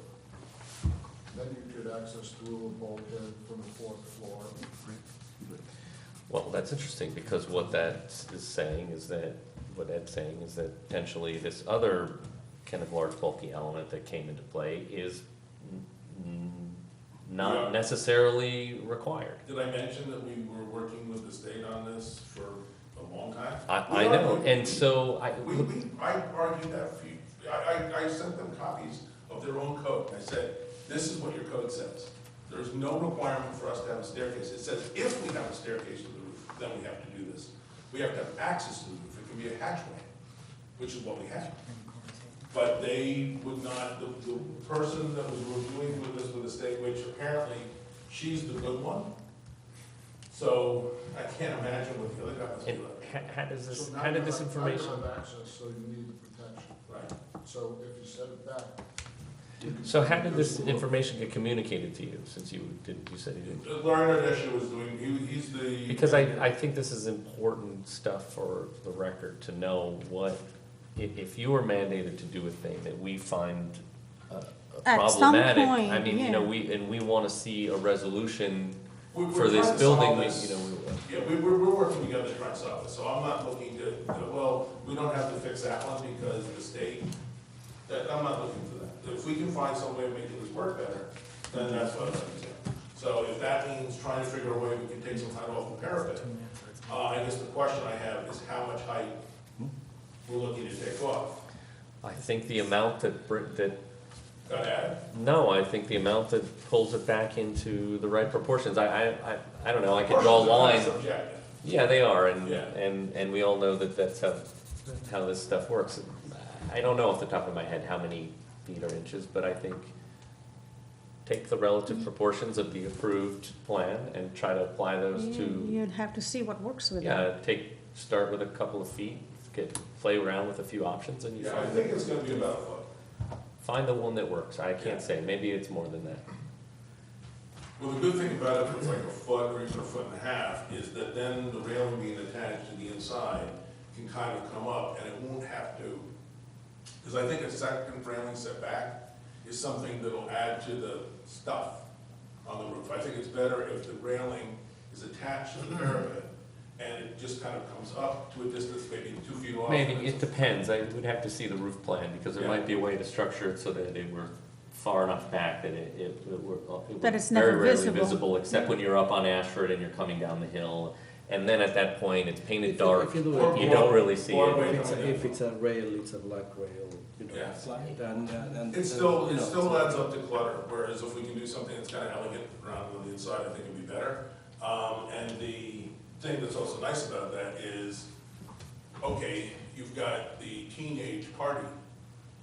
Then you could access through a bulkhead from the 4th floor. Well, that's interesting, because what that is saying is that, what Ed's saying is that potentially this other kind of large bulky element that came into play is not Yeah. necessarily required. Did I mention that we were working with the state on this for a long time? I know, and so I, I argued that for you. I sent them copies of their own code. I said, this is what your code says. There's no requirement for us to have a staircase. It says if we have a staircase to the roof, then we have to do this. We have to have access to the roof. It can be a hatchway, which is what we have. But they would not, the person that was reviewing with us with the state, which apparently she's the good one. So I can't imagine what the other guy was and doing. So now how did you this have- information? Now you have access, so you need the protection. Right. So if you set it back. So how did this information get communicated to you, since you said you didn't? Larry Nardeschi was doing, he's the. Because I think this is important stuff for the record to know what, if you were mandated to do a thing that we find At some problematic, point, I mean, yeah. we want to see a resolution We're for this trying to building, solve we, this. we. Yeah, we're working together to try and solve it, so I'm not looking to, well, we don't have to fix that one because the state, I'm not looking for that. If we can find some way of making this work better, then that's what I'm saying. So if that means trying to figure a way we can take some time off the parapet, I guess the question I have is how much height we're looking to take off. I think the amount that Got added? no, I think the amount that pulls it back into the right proportions, I don't know, I could draw a line. Subjective. Yeah, they are, and, Yeah. and we all know that that's how this stuff works. I don't know off the top of my head how many feet or inches, but I think take the relative proportions of the approved plan and try to apply those to, You'd have to see what works with it. yeah, start with a couple of feet, play around with a few options, and you Yeah, I find, think it's gonna be about a foot. find the one that works. I can't say, maybe it's more than that. Well, the good thing about it, if it's like a foot or even a foot and a half, is that then the railing being attached to the inside can kind of come up, and it won't have to, because I think a second railing setback is something that'll add to the stuff on the roof. I think it's better if the railing is attached to the parapet, and it just kind of comes up to a distance, maybe 2 feet off. Maybe, and it it's- depends. I would have to see the roof plan, because there Yeah. might be a way to structure it so that it were far enough back that it That was it's never very rarely visible. visible, except when you're up on Ashford and you're coming down the hill. And then at that point, it's painted dark, If you do Or- it, you don't really see or- it. if it's a rail, it's a black rail, you know. Yeah. And It still, you it know, still adds up to clutter, whereas if we can do something that's kind of elegant around on the inside, I think it'd be better. And the thing that's also nice about that is, okay, you've got the teenage party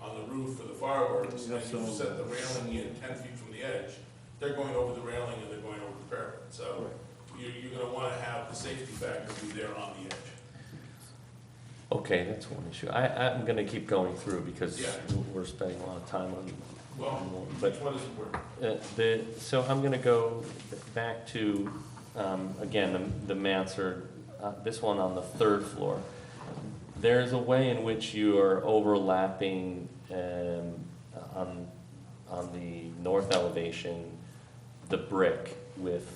on the roof for the fireworks, and Yeah, you so- set the railing in 10 feet from the edge, they're going over the railing and they're going over the parapet. So you're gonna wanna have the safety factor be there on the edge. Okay, that's one issue. I'm gonna keep going through, because Yeah. we're spending a lot of time on, Well, but which one is important? so I'm gonna go back to, again, the mansard, this one on the third floor. There's a way in which you are overlapping, on the north elevation, the brick with,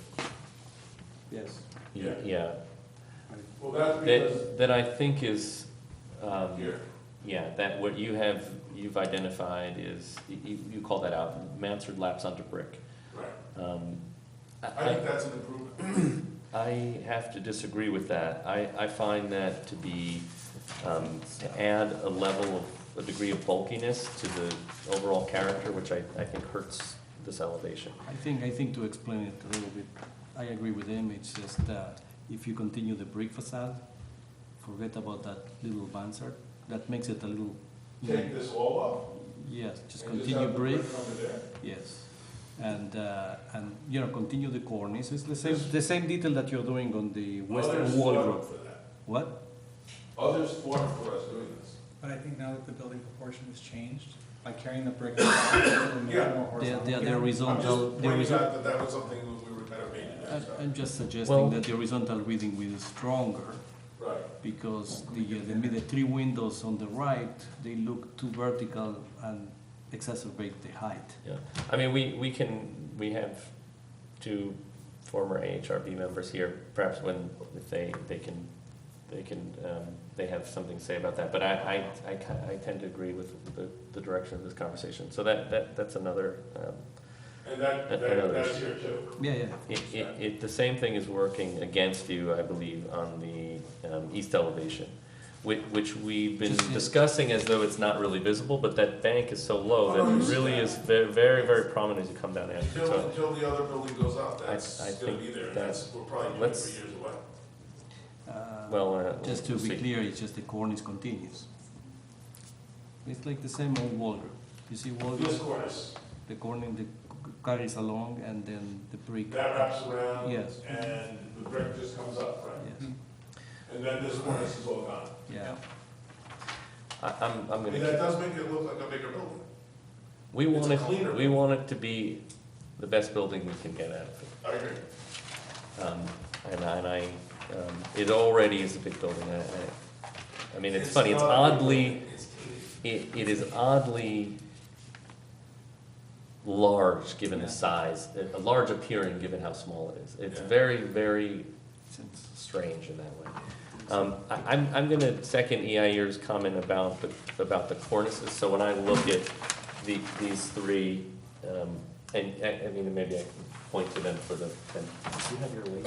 yes. yeah, Well, that's because, that I think is, here, yeah, that what you've identified is, you call that out, mansard laps onto brick. right. I think that's an improvement. I have to disagree with that. I find that to be, to add a degree of bulkiness to the overall character, which I think hurts this elevation. I think to explain it a little bit, I agree with him, it's just, if you continue the brick facade, forget about that little mansard, that makes it a little. Take this all off. Yes, just and continue have the brick, over there. yes. And, you know, continue the cornice, it's the same detail that you're doing on the western Others wall fought group. for that. What? Others fought for us doing this. But I think now that the building proportion has changed, by carrying the brick, it'll make it more horizontal. The I'm horizontal, just the pointing horizontal. out that was something that we were kind of making. I'm just Well- suggesting that the horizontal reading will be stronger, Right. because the three windows on the right, they look too vertical and exacerbate the height. Yeah, I mean, we have two former AHRB members here, perhaps if they have something to say about that, but I tend to agree with the direction of this conversation, so that's another, And Another that's issue. here too. Yeah. the same thing is working against you, I believe, on the east elevation, which we've been Just- discussing as though it's not really visible, but that bank is so low that it really is very, very prominent as you come down Ashford. So Until the other building goes up, I that's gonna think be there, and that's- we're probably 2 or let's- 3 years away. Just to we'll be see. clear, it's just the cornice continues. It's like the same old wall group. You see wall This group, cornice, the cornice carries along, and then the brick. that wraps around, Yes. and the brick just comes up, right? Yes, And then this cornice is all gone. yeah. I'm I mean, gonna, that does make it look like a bigger building. we it's want a cleaner it, we want it to be the best building we can get out of it. I agree. It already is a big building. I mean, it's funny, it's not a big oddly, building, it's teeny. it is oddly large, given the size, large appearing, given how small it is. It's Yeah. very, very strange in that way. I'm gonna second EIR's comment about the cornices, so when I look at these three, and I mean, maybe I can point to them for the, do you have your weight?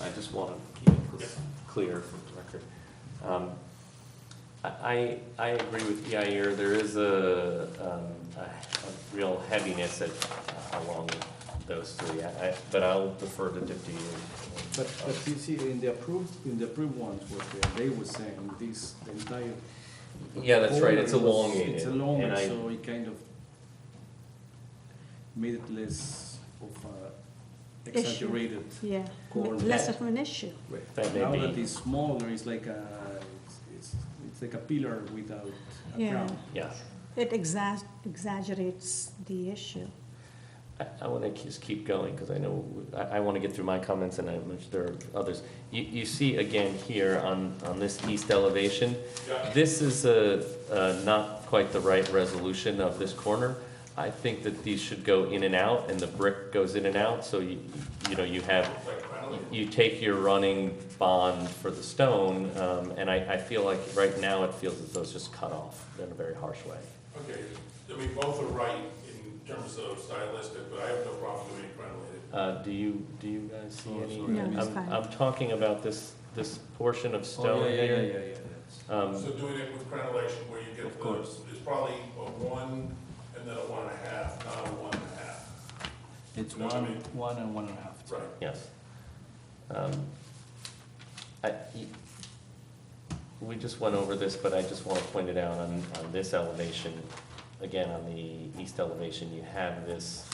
I just want to keep this clear for the record. I agree with EIR, there is a real heaviness along those three, but I'll defer to you. But you see, in the approved ones, what they were saying, this entire. Yeah, that's right, it's corner was- elongated. It's and elongated, I- so it kind of, made it less of a Issue. exaggerated Yeah, corner. less of an issue. That may Now be. that it's smaller, it's like it's like a pillar without a Yeah. crown. Yeah. It exaggerates the issue. I want to just keep going, because I know, I want to get through my comments, and I'm sure there are others. You see again here on this east elevation, Yeah. this is not quite the right resolution of this corner. I think that these should go in and out, and the brick goes in and out, so you know, you have, you take your running bond for the stone, and I feel like right now it feels as though it's just cut off in a very harsh way. Okay, I mean, both are right in terms of stylistic, but I have no problem doing it granulated. Do you guys see Oh, any? sorry. No, it's fine. I'm talking about this portion of stone Oh, yeah, here. yeah. So doing it with granulation where you get Of course. it's probably a 1 and then a 1.5, not a 1.5. It's No, I mean- 1 and 1.5. Right. Yes. We just went over this, but I just want to point it out on this elevation, again, on the east elevation, you have this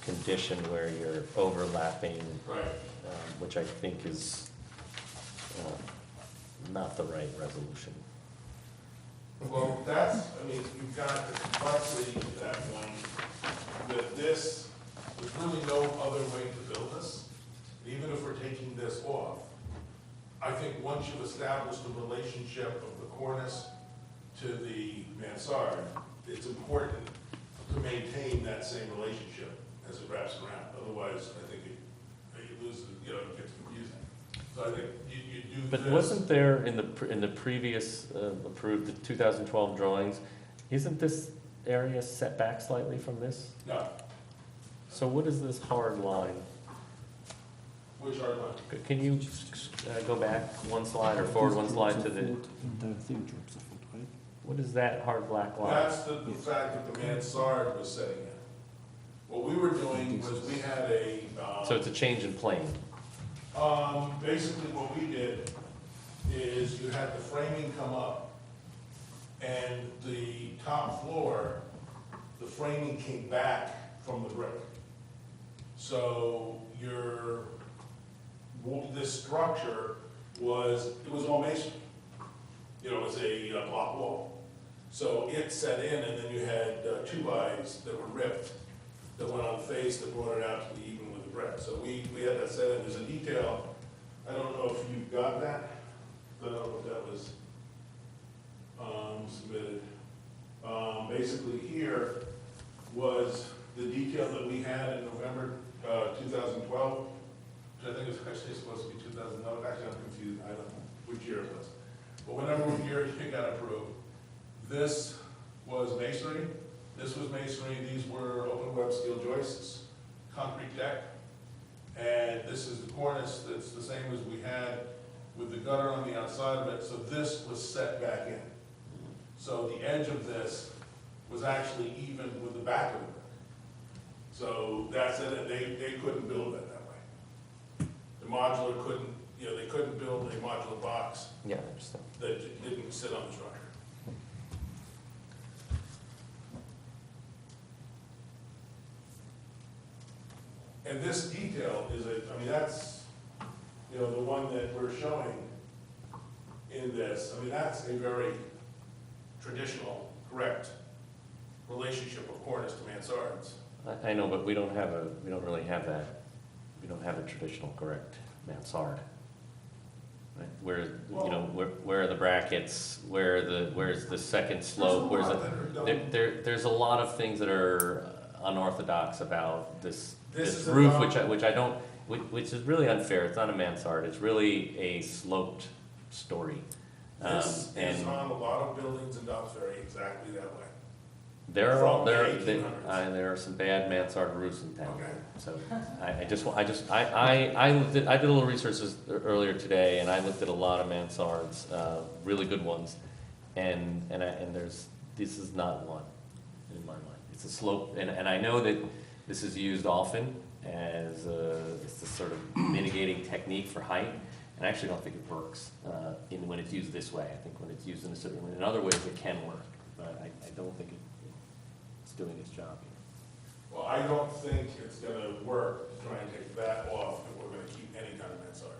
condition where you're overlapping, Right. which I think is not the right resolution. Well, that's, I mean, you've got the complexity of that one, that this, there's really no other way to build this. Even if we're taking this off, I think once you've established the relationship of the cornice to the mansard, it's important to maintain that same relationship as it wraps around. Otherwise, I think you lose, you know, it gets confusing. So I think you do this. But wasn't there in the previous approved, the 2012 drawings, isn't this area set back slightly from this? No, So what is this hard line? which are not. Can you go back one slide or forward one slide to the, Entire thing drops a foot, right? what is that hard black line? That's the fact that the mansard was setting in. What we were doing was we had a, So it's a change in plane. basically what we did is you had the framing come up, and the top floor, the framing came back from the brick. So this structure it was all masonry. You know, it was a block wall. So it set in, and then you had 2-bys that were ripped, that went on the face, that brought it out to be even with the brick. So we had that set in. There's a detail, I don't know if you've got that, I don't know if that was submitted. Basically here was the detail that we had in November 2012, which I think is actually supposed to be 2011. Actually, I'm confused, I don't know which year it was. But whenever year it got approved, this was masonry, this was masonry, these were open web steel joists, concrete deck, and this is the cornice that's the same as we had with the gutter on the outside of it, so this was set back in. So the edge of this was actually even with the back of it. So that's it, and they couldn't build it that way. The modular couldn't, you know, they couldn't build a modular box Yeah, I understand. that didn't sit on the structure. And this detail is I mean, that's, you know, the one that we're showing in this, I mean, that's a very traditional, correct relationship of cornice to mansards. I know, but we don't really have that. We don't have a traditional correct mansard. Right? Where, you know, where are the brackets, where's the second slope, where's there's a lot of things that are unorthodox about this roof, which is really unfair. It's not a mansard, it's really a sloped story. This And is on a lot of buildings in Dobbsbury exactly that way. there From the are 1800s. there are some bad mansard roofs in town. Okay. So I did a little research earlier today, and I looked at a lot of mansards, really good ones, and this is not one in my mind. It's a slope, and I know that this is used often as it's a sort of mitigating technique for height, and I actually don't think it works when it's used this way. I think when it's used in other ways it can work, but I don't think it's doing its job here. Well, I don't think it's gonna work to try and take that off if we're gonna keep any kind of mansard.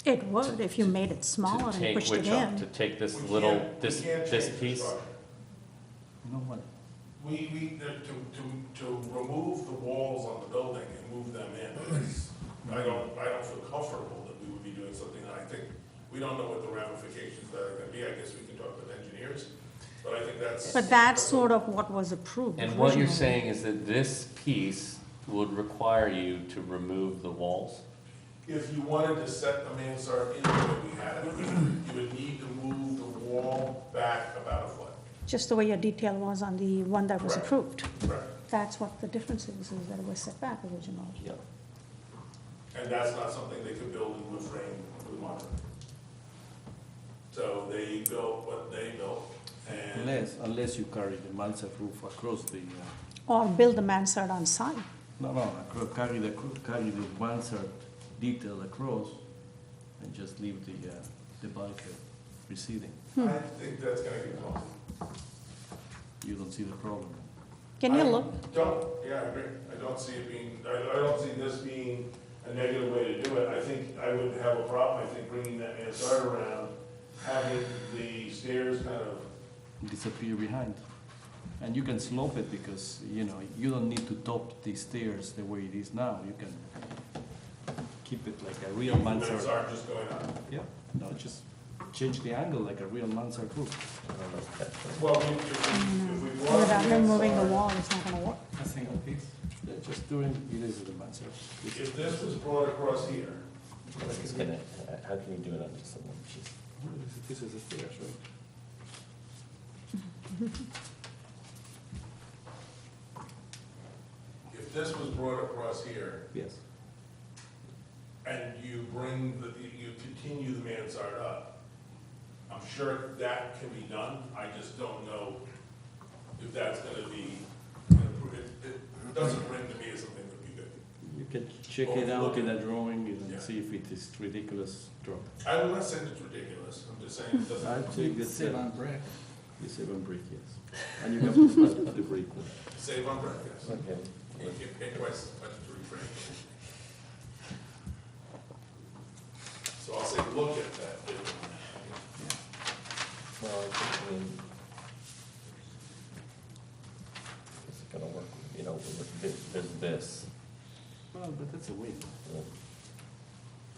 It would if you made it smaller To and take pushed it which off, in. to take this We little, can't- this we can't change the piece? structure. No one. To remove the walls on the building and move them in, I don't feel comfortable that we would be doing something, and I think, we don't know what the ramifications of that are gonna be, I guess we can talk with engineers, but I think that's. But that's sort of what was approved And what you're originally. saying is that this piece would require you to remove the walls? If you wanted to set the mansard in the way we had it, you would need to move the wall back about a foot. Just the way your detail was on the one that was Correct. approved. Correct. That's what the difference is that it was set back originally. Yep. And that's not something they could build in wood frame with mortar. So they built what they built, and. Unless you carry the mansard roof across the, Or build the mansard on site. carry the mansard detail across and just leave the bulkhead receding. I think that's gonna get costly. You don't see the problem. Can you I look? Don't, yeah, I agree. I don't see it being, I don't see this being a negative way to do it. I think I would have a problem, I think, bringing that mansard around, having the stairs kind of, Disappear behind. And you can slope it because, you know, you don't need to top the stairs the way it is now. You can keep it like a real the mansard. mansard just going up. Yeah, no, just change the angle like a real mansard roof. Well, if we want. Without removing the wall, it's not gonna work. A single piece. Yeah, just doing, it is the mansard. If this was brought across here, It's gonna, how can you do it on just one piece? This is the stairs, right? if this was brought across here, Yes. and you bring you continue the mansard up, I'm sure that can be done. I just don't know if that's gonna be, it doesn't ring to me as something that would be good. You can check Or it out look in at- a drawing and Yeah. see if it is ridiculous drop. I'm not saying it's ridiculous, I'm just saying it doesn't. I'd say You that sit on brick. you save on brick, yes. And you have to put the brick. Save on brick, yes. Okay. You get paid twice as much to reframe. So I'll say, look at that. Well, I mean, is it gonna work, you know, there's this. Well, but that's a window. Yeah,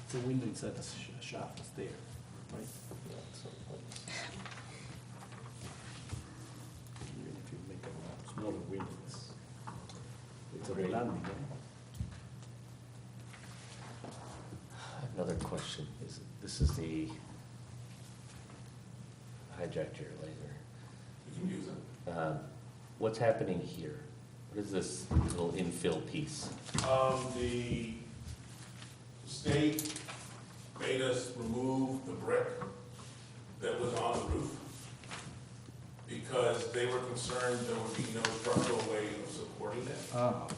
It's a window inside a shaft, it's there, right? yeah, so, Even if you make a smaller window, it's a Great. landing, right? Another question is, this is the hijacked your laser. You can use it. What's happening here? What is this little infill piece? The state made us remove the brick that was on the roof because they were concerned there would be no structural way of supporting it, Ah, okay.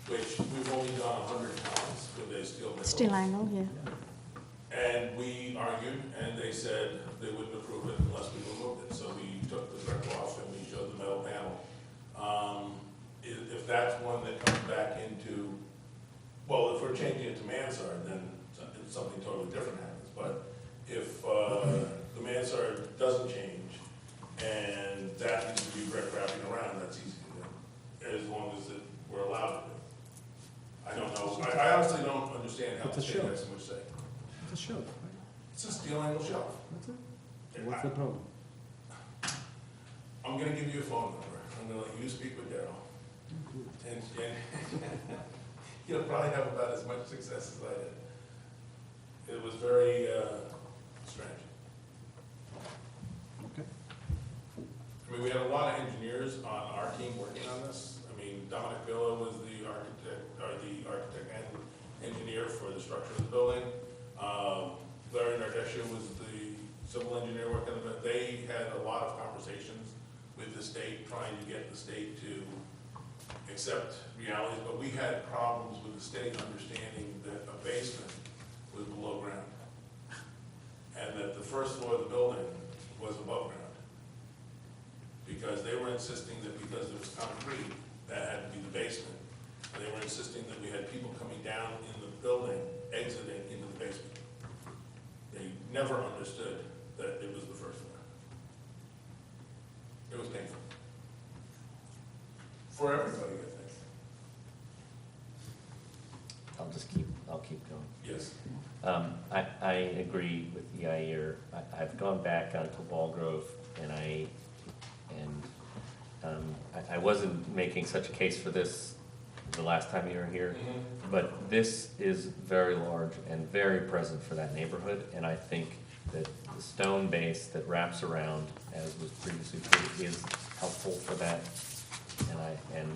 which we've only done 100 times with a steel nickel. Still angle, yeah. And we argued, and they said they wouldn't approve it unless we removed it. So we took the brick off and we showed the metal panel. If that's one that comes back into, well, if we're changing it to mansard, then something totally different happens. But if the mansard doesn't change, and that needs to be brick wrapping around, that's easy to do, as long as we're allowed to do. I don't know, I honestly don't understand how It's the a state shelf. has so much say. It's a shelf, right? It's a steel angle shelf. That's it. What's the problem? I'm gonna give you a phone number. I'm gonna let you speak with Daryl. And you'll probably have about as much success as I did. It was very strange. Okay. I mean, we had a lot of engineers on our team working on this. I mean, Dominic Villa was the architect and engineer for the structure of the building. Larry Nardesha was the civil engineer working on it. They had a lot of conversations with the state, trying to get the state to accept realities, but we had problems with the state understanding that a basement was below ground, and that the first floor of the building was above ground, because they were in insisting that because there was concrete, that had to be the basement. And they were insisting that we had people coming down in the building, exiting into the basement. They never understood that it was the first floor. It was painful. For everybody, I think. I'll keep going. Yes. I agree with Yair. I've gone back onto Walgrove and I wasn't making such a case for this the last time you were here, but this is very large and very present for that neighborhood, and I think that the stone base that wraps around, as was previously put, is helpful for that, and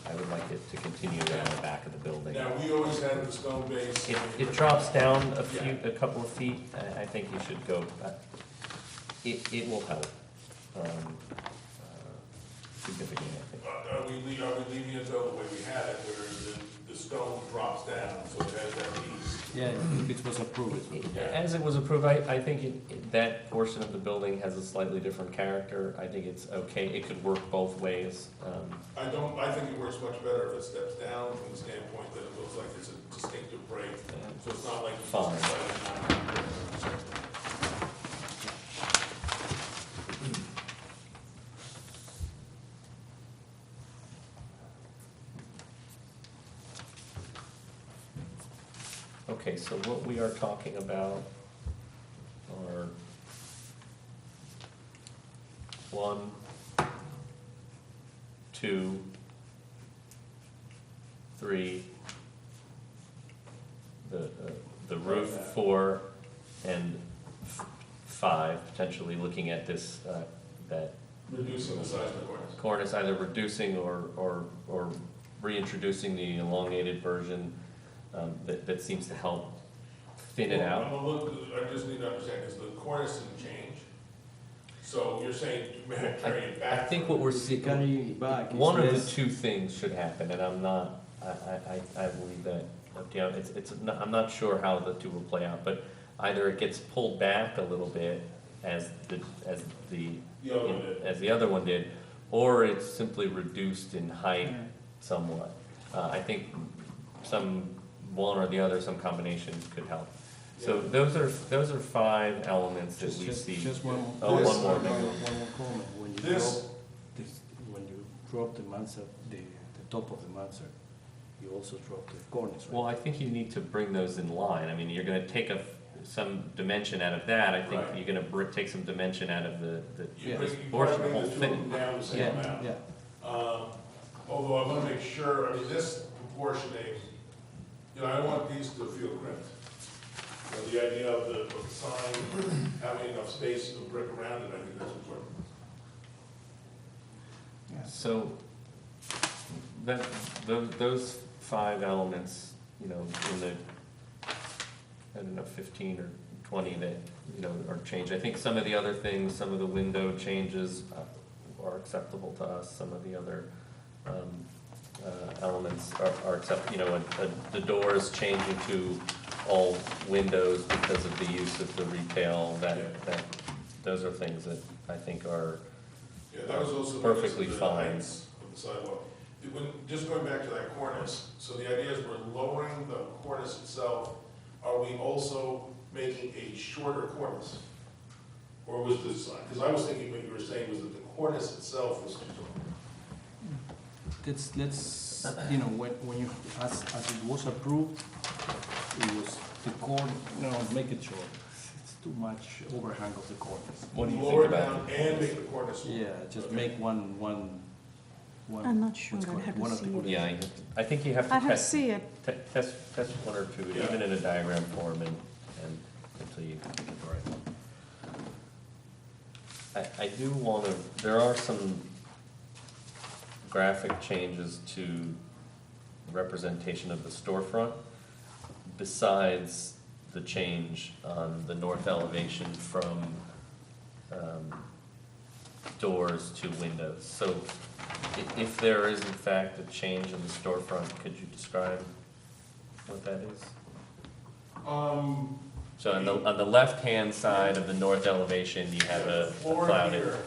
I would like it to continue around the back of the building. Now, we always had the stone base. It drops down a couple of feet. I think you should go, it will help significantly, I think. Are we leaving it though the way we had it, where the stone drops down, so it has that piece? Yeah, it was approved. As it was approved, I think that portion of the building has a slightly different character. I think it's okay. It could work both ways. I think it works much better if it steps down from the standpoint that it looks like it's a distinctive break. So it's not like it's just Fine. sliding down. Okay, so what we are talking about are 1, 2, 3, the roof 4, and 5, potentially looking at this, that Reducing the size of the cornice. cornice, either reducing or reintroducing the elongated version that seems to help thin it out. I just need to understand, because the cornice didn't change. So you're saying carry it back? I think what we're seeing, Carry it back. one of the Yes. two things should happen, and I'm not, I believe that, you know, I'm not sure how the two will play out, but either it gets pulled back a little bit as the other one did, or it's simply reduced in height somewhat. I think one or the other, some combination could help. So those are 5 elements that we see. Just one. Oh, one more. One more comment. When you This- drop this, when you drop the mansard, the top of the mansard, you also drop the cornice, right? Well, I think you need to bring those in line. I mean, you're gonna take some dimension out of that. I think Right. you're gonna take some dimension out of the You Yeah. bring portion, the whole two of thing. them down the same Yeah, amount. yeah. Although I want to make sure, I mean, this proportioning, you know, I don't want these to feel crimped. You know, the idea of the sign having enough space to brick around it, I think that's important. So, those 5 elements, you know, in the, I don't know, 15 or 20 that, you know, are changed. I think some of the other things, some of the window changes are acceptable to us. Some of the other elements are acceptable. You know, the doors changing to all windows because of the use of the retail, those are things that I think are Yeah, that was also. perfectly the fine. heights of the sidewalk. Just going back to that cornice, so the idea is we're lowering the cornice itself. Are we also making a shorter cornice? Or was this, because I was thinking what you were saying was that the cornice itself was too tall. Let's, you know, when you, as it was approved, it was the make it short. It's too much overhang of the cornice. What do you Lower think down about it? and make the cornice. Yeah, just Okay. make one. I'm not sure. what's I'd called have to one of the see it. cornices. Yeah, I think you have to I'd have to test. see it. Test 1 or 2, Yeah. even in a diagram form, and until you get the right one. I do want to, there are some graphic changes to representation of the storefront, besides the change on the north elevation from doors to windows. So if there is in fact a change in the storefront, could you describe what that is? So on the left-hand side of the north elevation, you have a Floor clouded. here,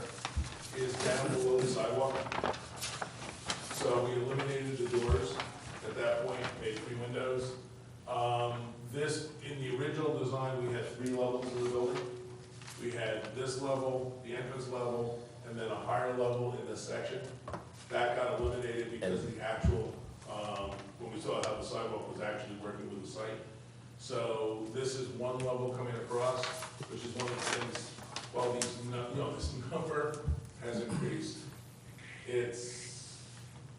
is down below the sidewalk. So we eliminated the doors at that point, made 3 windows. This, in the original design, we had 3 levels of the building. We had this level, the entrance level, and then a higher level in this section. That got eliminated because the actual, when we saw how the sidewalk was actually working with the site. So this is 1 level coming across, which is one of the things, while these, this number has increased, it's,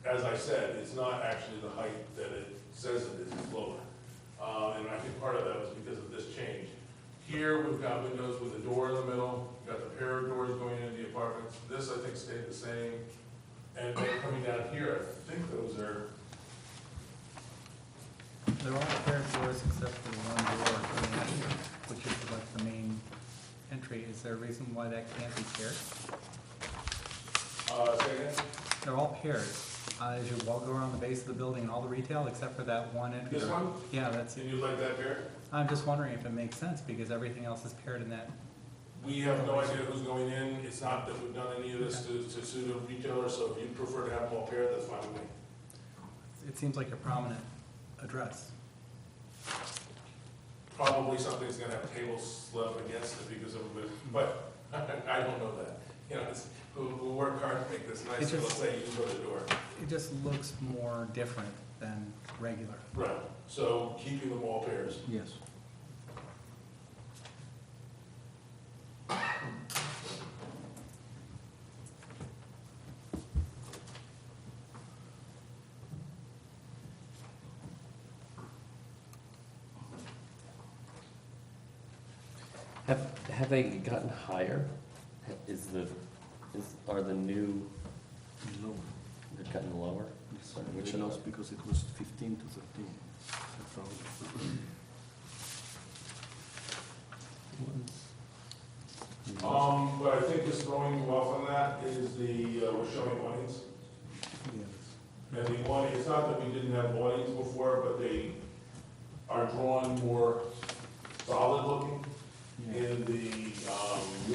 as I said, it's not actually the height that it says it is, it's lower. And I think part of that was because of this change. Here, we've got windows with a door in the middle, we've got the pair of doors going into the apartments. This, I think, stayed the same. And then coming down here, I think those are, They're all paired doors except for the one door, which is like the main entry. Is there a reason why that can't be paired? say again? They're all paired. As you walk around the base of the building and all the retail, except for that one entry. This one? Yeah, that's it. And you like that pair? I'm just wondering if it makes sense, because everything else is paired in that. We have no idea who's going in. It's not that we've done any of this to suit a retailer, so if you prefer to have them all paired, that's fine with me. It seems like a prominent address. Probably something's gonna have tables slid up against it because of it, but I don't know that. You know, it's, we work hard to make this nice, so let's say you can go to the door. It just looks more different than regular. Right, so keeping them all pairs. Yes. Have they gotten higher? Are the new, Lower. they've gotten lower? Sorry, which Which are lost because it was 15 to 13. That's all. What I think is throwing you off on that is the, we're showing awnings. Yes. And the awning, it's not that we didn't have awnings before, but they are drawn more solid looking Yeah. in the,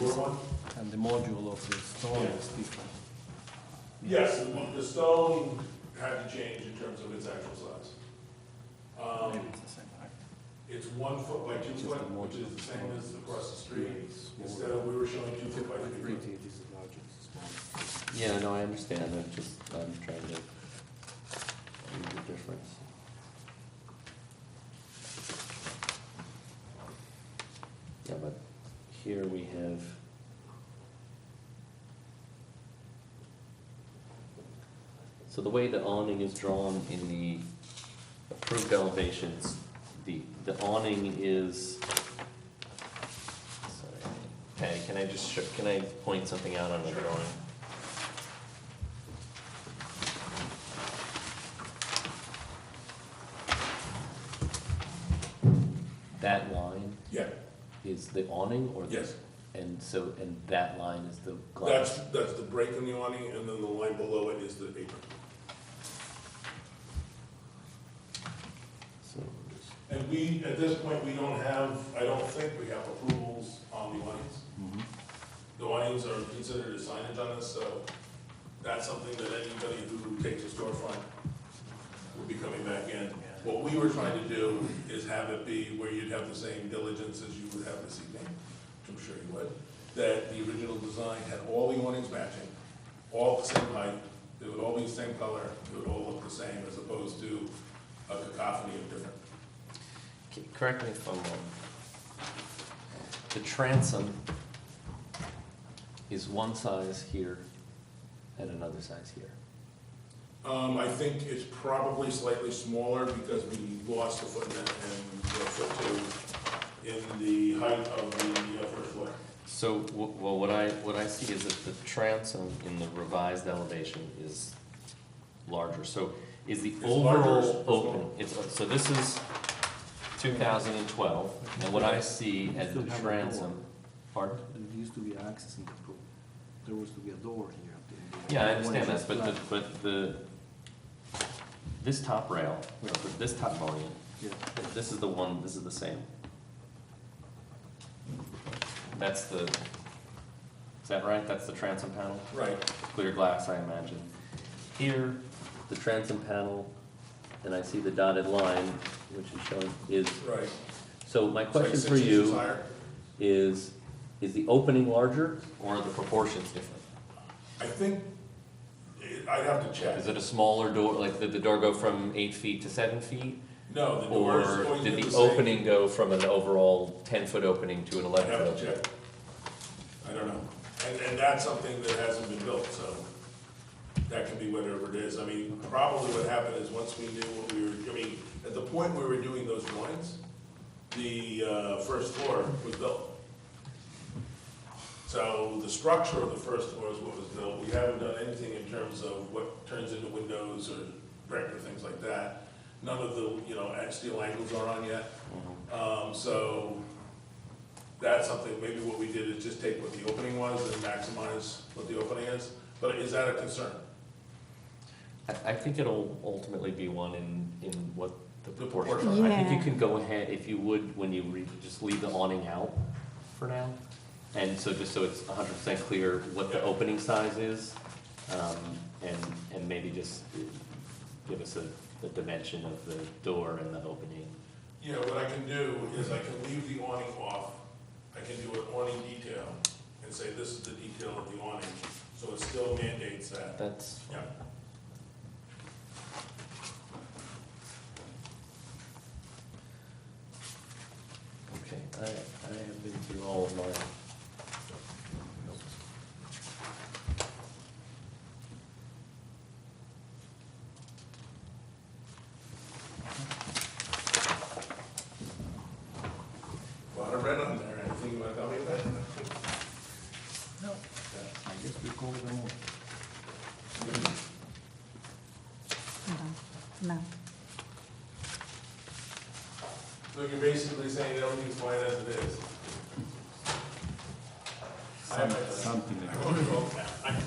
newer one. And the module of the stone is different. Yes, the stone had to change in terms of its actual size. Maybe it's the same height. It's 1 foot by 2 Just foot, the which is the same module. as across the street. Yeah, it's smaller. Instead of, we were showing 2 foot by 3 foot. This is larger, this is smaller. Yeah, no, I understand, I'm trying to read the difference. Yeah, but here we have, so the way the awning is drawn in the approved elevations, the awning is, sorry, Patty, can I just can I point something out on the drawing? That line Yeah, is the awning or the? yes. And so, and that line is the glass? That's the break in the awning, and then the line below it is the apron. So, And we, at this point, we don't have, I don't think we have approvals on the awnings. mhm. The awnings are considered as signage on this, so that's something that anybody who takes a storefront would be coming back in. What we were trying to do is have it be where you'd have the same diligence as you would have this evening, which I'm sure you would, that the original design had all the awnings matching, all the same height, they would all be the same color, they would all look the same, as opposed to a cacophony of different. Correct me if I'm wrong. The transom is one size here and another size here. I think it's probably slightly smaller because we lost a foot and a foot two in the height of the first floor. So, well, what I see is that the transom in the revised elevation is larger. So is the It's larger or overall smaller? open, so this is 2012, and what I see as the Still have a door. transom, pardon? There used to be access in the pool. There was to be a door here. Yeah, I understand that, but this top rail, this top mullion, Yeah. this is the one, this is the same. That's the Is that right? That's the transom panel? Right. Clear glass, I imagine. Here, the transom panel, and I see the dotted line, which is showing, is, Right. so my It's like question 6 for inches you higher. is the opening larger or are the proportions different? I think, I'd have to check. Is it a smaller door, like did the door go from 8 feet to 7 feet? No, the door is Or always did been the the same. opening go from an overall 10-foot opening to an I'd 11-foot have to opening? check. I don't know. And that's something that hasn't been built, so that can be whatever it is. I mean, probably what happened is once we knew what we were, I mean, at the point we were doing those drawings, the first floor was built. So the structure of the first floor is what was built. We haven't done anything in terms of what turns into windows or brick or things like that. None of the, steel angles are on yet. So that's something, maybe what we did is just take what the opening was and maximize what the opening is. But is that a concern? I think it'll ultimately be one in what the The proportion. proportion. I think you Yeah. can go ahead, if you would, when you just leave the awning out for now. And so just so it's 100% clear what the Yeah. opening size is, and maybe just give us the dimension of the door and the opening. Yeah, what I can do is I can leave the awning off. I can do an awning detail and say this is the detail of the awning. So it still mandates that. That's, Yeah. okay, I have been through all of mine. A lot of red on there. Anything you want to tell me about? No, I guess we call them all. No. So you're basically saying everything's fine as it is? Something like I that. won't go up that.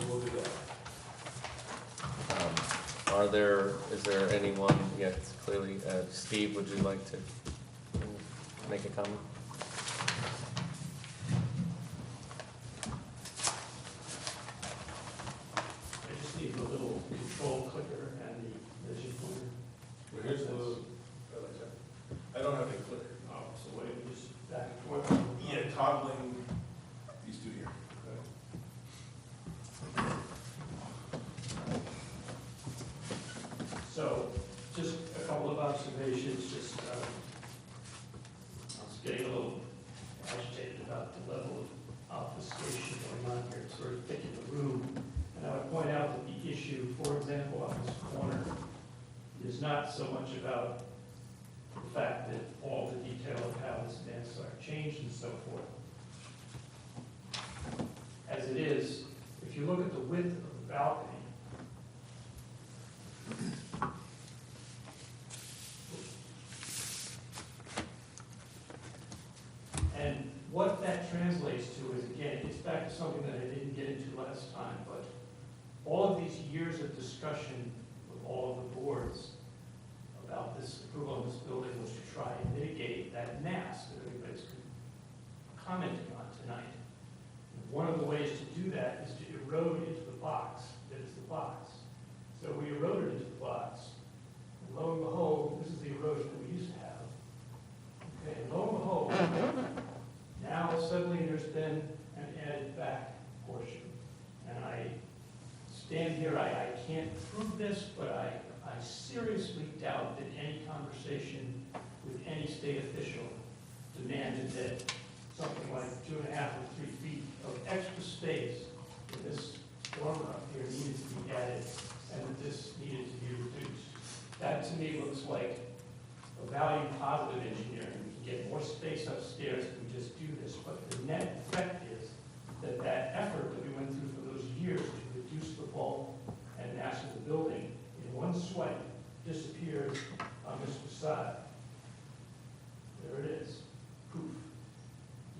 We'll do that. Is there anyone, yes, clearly, Steve, would you like to make a comment? I just need the little control clicker and the vision pointer. Well, here's the, I don't have any clicker. Oh, so what, we just back and forth? Yeah, toggling these two here. So, just a couple of observations, just, I was getting a little agitated about the level of obfuscation going on here, sort of thick in the room. And I would point out that the issue, for example, on this corner, is not so much about the fact that all the detail of how this mansard changed and so forth. As it is, if you look at the width of the balcony, and what that translates to is, again, it gets back to something that I didn't get into last time, but all of these years of discussion with all of the boards about this approval of this building was to try and mitigate that mass that everybody's commenting on tonight. And one of the ways to do that is to erode into the box that is the box. So we eroded into the box, and lo and behold, this is the erosion that we used to have. Okay, and lo and behold, now suddenly there's been an added back portion. And I stand here, I can't prove this, but I seriously doubt that any conversation with any state official demanded that something like 2.5 or 3 feet of extra space in this dormer up here needed to be added, and that this needed to be reduced. That to me looks like a value positive engineering. We can get more space upstairs if we just do this, but the net effect is that that effort that we went through for those years to reduce the bulk and mass of the building in one swipe disappears on this facade. There it is, poof.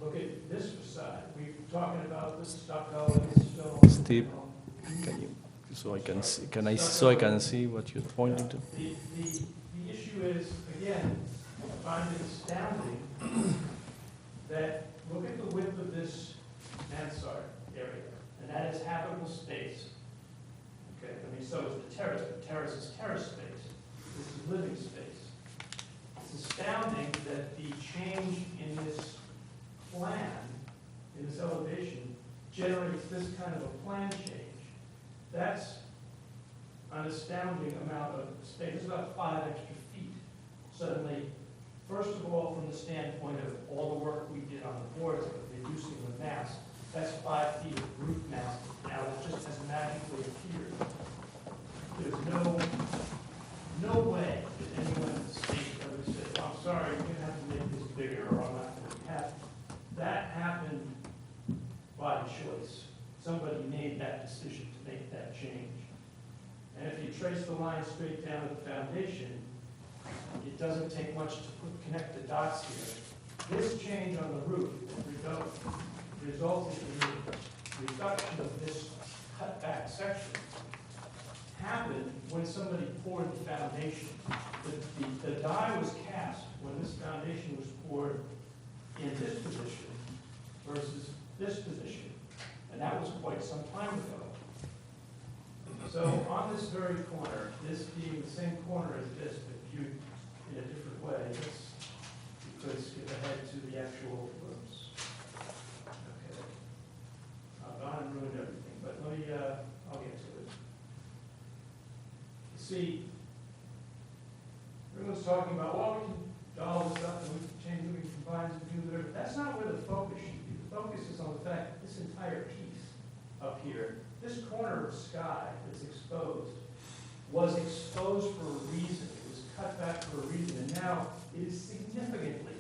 Look at this facade. We're talking about the stucco and the stone. Steve, can you, so I can see, so I can see what you're pointing to? The issue is, again, I find it astounding that look at the width of this mansard area, and that is habitable space. Okay, I mean, so is the terrace, but terrace is terrace space. This is living space. It's astounding that the change in this plan, in this elevation, generates this kind of a plan change. That's an astounding amount of space. It's about 5 extra feet. Suddenly, first of all, from the standpoint of all the work we did on the boards of reducing the mass, that's 5 feet of roof mass. Now it just has magically appeared. There's no way that anyone in the state ever said, I'm sorry, you're gonna have to make this bigger, or I'm not gonna be happy. That happened by choice. Somebody made that decision to make that change. And if you trace the line straight down to the foundation, it doesn't take much to connect the dots here. This change on the roof resulted in the reduction of this cut back section. Happened when somebody poured the foundation. The die was cast when this foundation was poured in this position versus this position. And that was quite some time ago. So on this very corner, this being the same corner as this, but viewed in a different way, you could skip ahead to the actual, oops. Okay. I've gone and ruined everything, but let me, I'll get to it. See, everyone's talking about, well, we can doll this up and we can change it, we can combine it, do whatever. That's not where the focus should be. The focus is on the fact that this entire piece up here, this corner of sky that's exposed, was exposed for a reason. It was cut back for a reason, and now it is significantly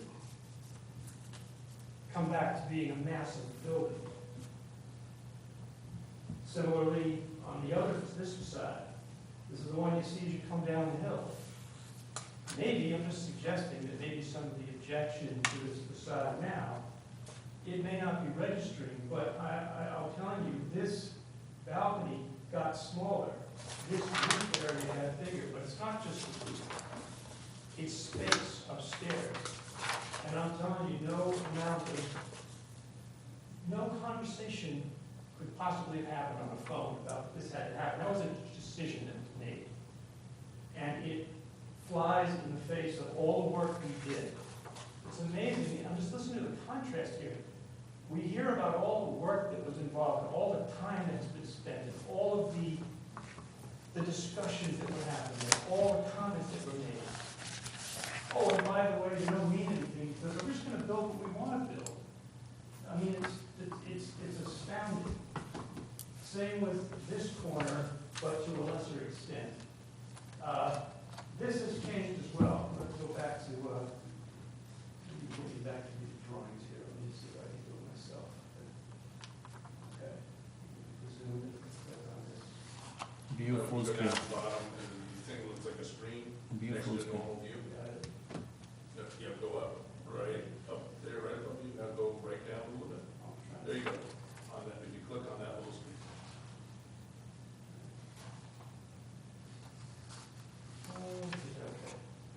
come back to being a massive building. Similarly, on the other, this side, this is the one you see as you come down the hill. Maybe, I'm just suggesting that maybe some of the objection to this facade now, it may not be registering, but I'm telling you, this balcony got smaller. This roof area got bigger, but it's not just the roof. It's space upstairs. And I'm telling you, no conversation could possibly have happened on the phone about this had to happen. That was a decision that was made. And it flies in the face of all the work we did. It's amazing. I'm just listening to the contrast here. We hear about all the work that was involved, and all the time that's been spent, and all of the discussions that were happening, and all the comments that were made. Oh, and by the way, you don't mean anything, because we're just going to build what we want to build. I mean, it's astounding. Same with this corner, but to a lesser extent. This has changed as well. Let's go back to, let me put you back to these drawings here. Let me see if I can do it myself. Okay. Resume it. Click on this. Beautiful You go screen. down to the bottom, and you think it looks like a screen. Beautiful Next to the screen. normal view. Got it. Yeah, go up, right, up there, right above you, now go right down a little bit. I'll try. There you go, on that, if you click on that little screen. Okay.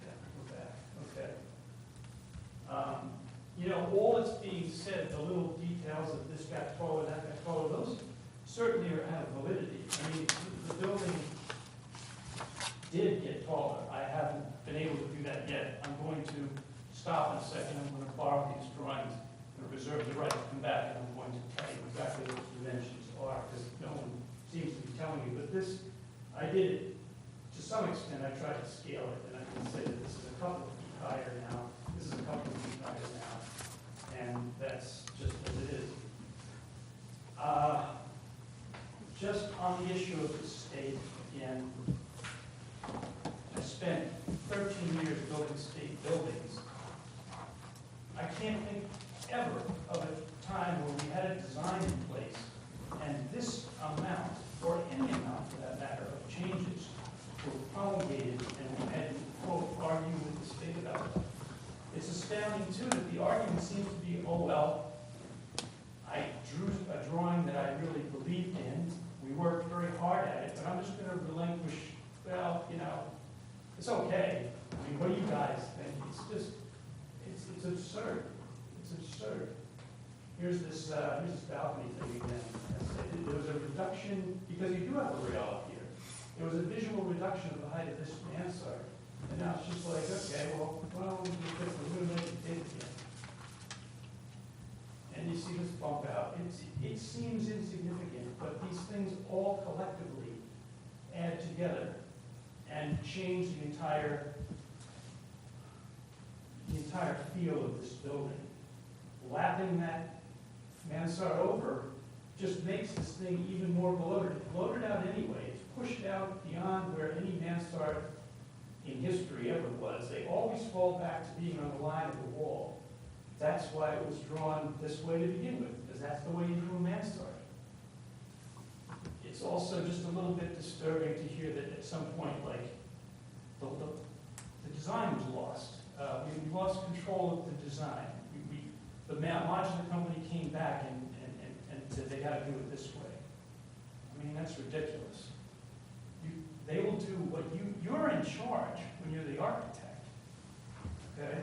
Yeah, we're back. Okay. You know, all that's being said, the little details of this got taller, that got taller, those certainly are have validity. I mean, the building did get taller. I haven't been able to do that yet. I'm going to stop in a second. I'm going to borrow these drawings and reserve the right to come back, and I'm going to tell you exactly what the dimensions are, because no one seems to be telling me. But this, I did it. To some extent, I tried to scale it, and I can say that this is a couple of feet higher now. This is a couple of feet higher now. And that's just as it is. Just on the issue of the state, again, I spent 13 years building state buildings. I can't think ever of a time where we had a design in place and this amount, or any amount for that matter, of changes were promulgated and we had to, quote, argue with the state about it. It's astounding, too, that the argument seems to be, oh, well, I drew a drawing that I really believed in. We worked very hard at it, but I'm just going to relinquish, well, you know, it's okay. I mean, what do you guys think? It's just, it's absurd. It's absurd. here's this balcony thing again. There was a reduction, because you do have a rail up here. There was a visual reduction of the height of this mansard. And now it's just like, okay, well, we're going to make it big again. And you see this bump out. It seems insignificant, but these things all collectively add together and change the entire feel of this building. Lapping that mansard over just makes this thing even more bloated. It's bloated out anyway. It's pushed out beyond where any mansard in history ever was. They always fall back to being on the line of the wall. That's why it was drawn this way to begin with, because that's the way you drew a mansard. It's also just a little bit disturbing to hear that at some point, like, the design was lost. We lost control of the design. The modular company came back and said they got to do it this way. I mean, that's ridiculous. They will do what you're in charge when you're the architect. Okay?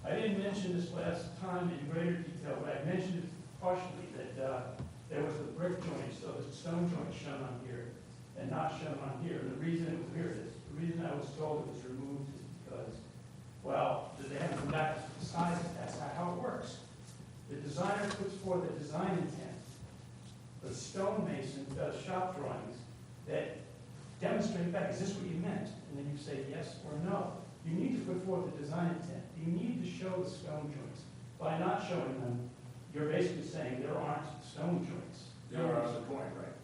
I didn't mention this last time in greater detail, but I mentioned it partially that there was the brick joint, so the stone joint shown on here and not shown on here. And the reason it was here is the reason I was told it was removed is because, well, they haven't come back to the size of that's not how it works. The designer puts forth a design intent. The stonemason does shop drawings that demonstrate back, is this what you meant? And then you say yes or no. You need to put forth a design intent. You need to show the stone joints. By not showing them, you're basically saying there aren't stone joints. They are on the drawing, right?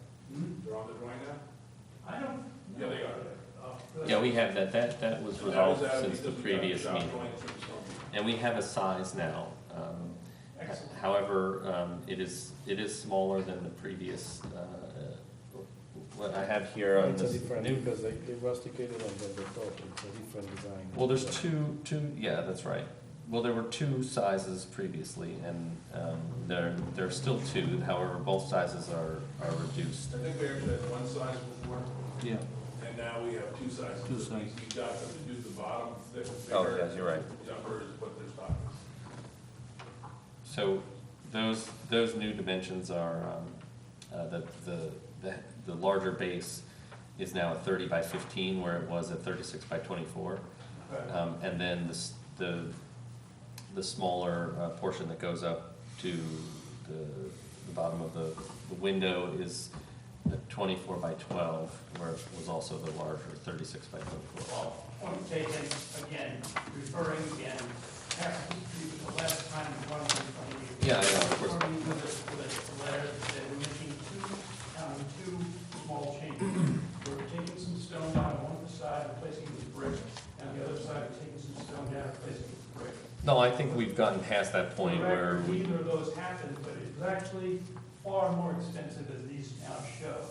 They're on the drawing now? I don't know. Yeah, they are. Yeah, we have that. That was resolved since the previous shop meeting. drawings from the stone. And we have a size now. Excellent. However, it is smaller than the previous, what I have here on It's a this different, new. because they rusticated on the top, it's a different design. Well, there's two, yeah, that's right. Well, there were two sizes previously, and there are still two. However, both sizes are reduced. I think we actually had one size before, Yeah. and now we have two sizes. Two sizes. We got them to do the bottom thick, Oh, bigger. yeah, you're right. The upper is what they're stocking. So those new dimensions are, the larger base is now at 30 by 15, where it was at 36 by 24. And then the smaller portion that goes up to the bottom of the window is at 24 by 12, where it was also the larger 36 by 24. Well, point taken, again, referring again, past history was the last time we wanted to find you. Yeah, I know, of course. Referring with a letter that said we're making two small changes. We're taking some stone down on one side, replacing it with brick, and on the other side, we're taking some stone down, replacing it with brick. No, I think we've gotten past that point where Neither of those happened, but it's actually far more expensive as these now show.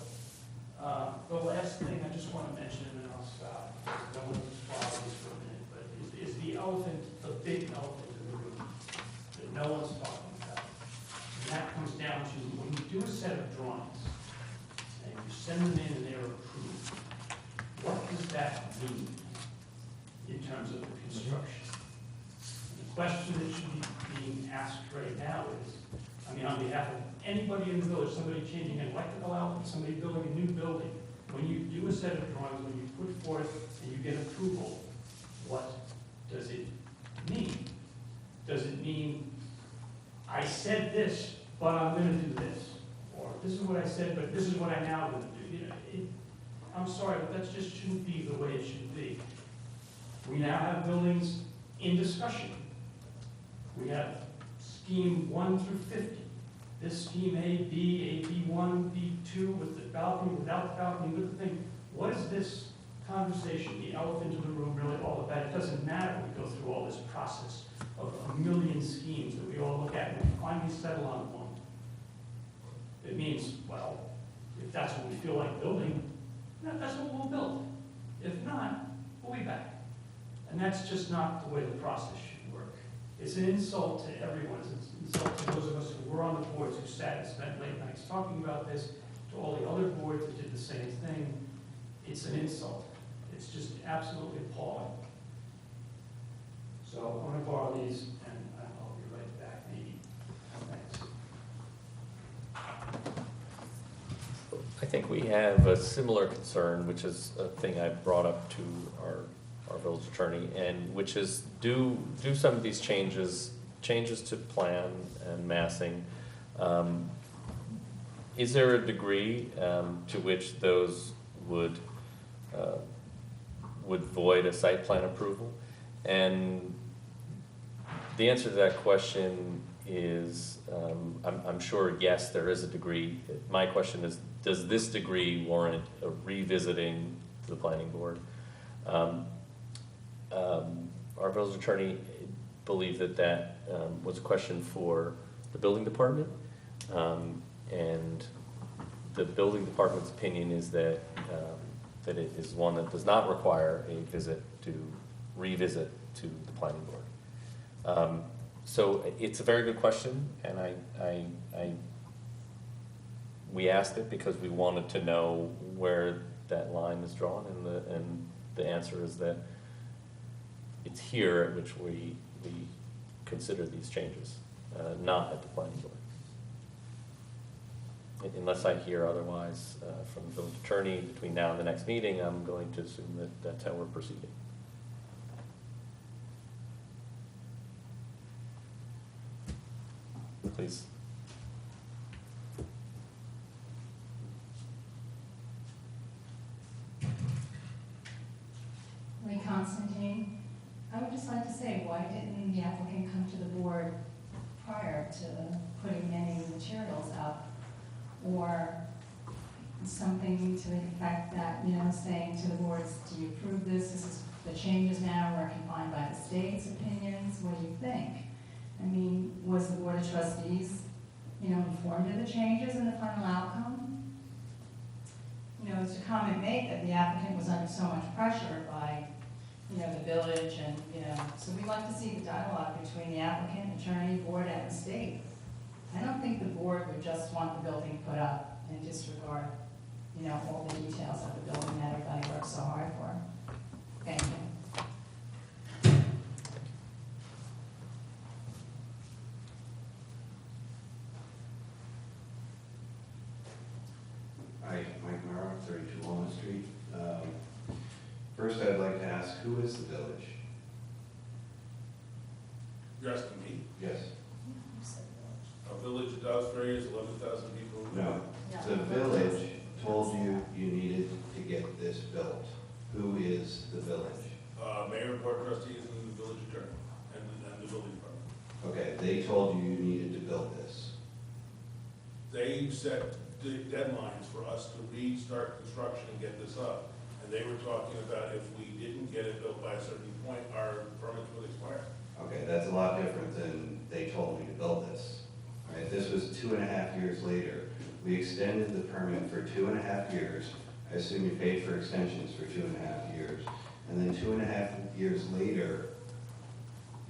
The last thing I just want to mention, and then I'll stop, because I don't want to swallow this for a minute, but is the elephant, the big elephant in the room that no one's talking about. And that comes down to when you do a set of drawings, and you send them in and they're approved, what does that mean in terms of the construction? The question that should be being asked right now is, I mean, on behalf of anybody in the village, somebody changing an electrical outlet, somebody building a new building, when you do a set of drawings, when you put forth and you get approval, what does it mean? Does it mean, I said this, but I'm gonna do this? Or this is what I said, but this is what I'm now gonna do? You know, I'm sorry, but that just shouldn't be the way it should be. We now have buildings in discussion. We have scheme 1 through 50. This scheme A, B, AB1, B2 with the balcony, without the balcony, with the thing. What is this conversation, the elephant in the room, really all about? It doesn't matter when we go through all this process of a million schemes that we all look at and we finally settle on one. It means, well, if that's what we feel like building, that's what we'll build. If not, we'll be back. And that's just not the way the process should work. It's an insult to everyone. It's an insult to those of us who were on the boards who sat and spent late nights talking about this, to all the other boards that did the same thing. It's an insult. It's just absolutely appalling. So I'm going to borrow these, and I'll be right back, maybe. Thanks. think we have a similar concern, which is a thing I brought up to our village attorney, and which is do some of these changes to plan and massing. Is there a degree to which those would void a site plan approval? And the answer to that question is, I'm sure, yes, there is a degree. My question is, does this degree warrant a revisiting to the planning board? Our village attorney believed that was a question for the building department. And the building department's opinion is that it is one that does not require a revisit to the planning board. So it's a very good question, and we asked it because we wanted to know where that line is drawn, and the answer is that it's here at which we consider these changes, not at the planning board. Unless I hear otherwise from the village attorney between now and the next meeting, I'm going to assume that that's how we're proceeding. Please. Lee Constantine. I would just like to say, why didn't the applicant come to the board prior to putting any materials up? Or something to the effect that, saying to the boards, do you approve this? This is the changes now are confined by the state's opinions. What do you think? I mean, was the Board of Trustees, informed of the changes in the final outcome? It's a comment made that the applicant was under so much pressure by, the village and, so we'd like to see the dialogue between the applicant, attorney, board, and the state. I don't think the board would just want the building put up and disregard, all the details of the building that everybody works so hard for. Thank you. Hi, Mike Morrow, 32 Walnut Street. First, I'd like to ask, who is the village? You're asking me? Yes. A village of Dowsbury is 11,000 people. No. The village told you you needed to get this built. Who is the village? Mayor, board of trustees, and the village attorney, and the building department. Okay, they told you you needed to build this. They set deadlines for us to restart construction and get this up. And they were talking about if we didn't get it built by a certain point, our permits would expire. Okay, that's a lot different than they told me to build this. All right, this was 2.5 years later. We extended the permit for 2.5 years. I assume you paid for extensions for 2.5 years. And then 2.5 years later,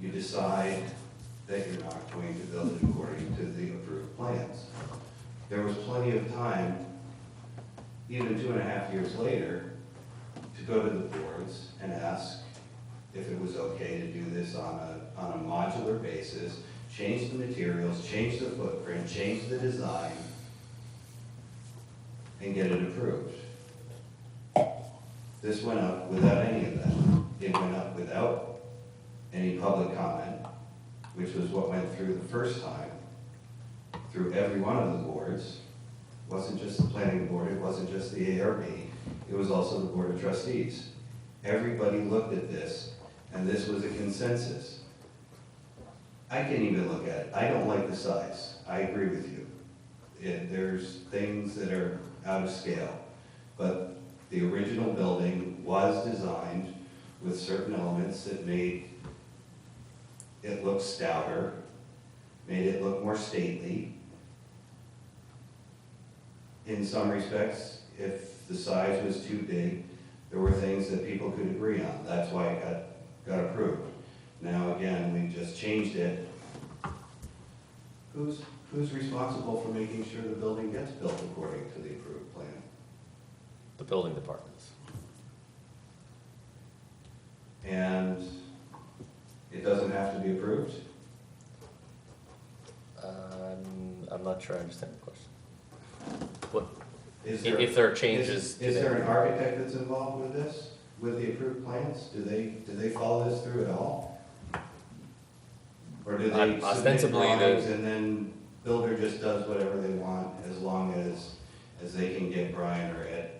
you decide that you're not going to build it according to the approved plans. There was plenty of time, even 2.5 years later, to go to the boards and ask if it was okay to do this on a modular basis, change the materials, change the footprint, change the design, and get it approved. This went up without any of that. It went up without any public comment, which was what went through the first time, through every one of the boards. It wasn't just the planning board, it wasn't just the Ahrb, it was also the Board of Trustees. Everybody looked at this, and this was a consensus. I can't even look at it. I don't like the size. I agree with you. There's things that are out of scale, but the original building was designed with certain elements that made it look stouter, made it look more stately. In some respects, if the size was too big, there were things that people could agree on. That's why it got approved. Now again, we just changed it. Who's responsible for making sure the building gets built according to the approved plan? The building departments. And it doesn't have to be approved? I'm not sure I understand the question. What? if there are changes. Is there an architect that's involved with this, with the approved plans? Do they follow this through at all? Or do they submit Ostensibly, drawings and then builder just does whatever they want as long as they can get Brian or Ed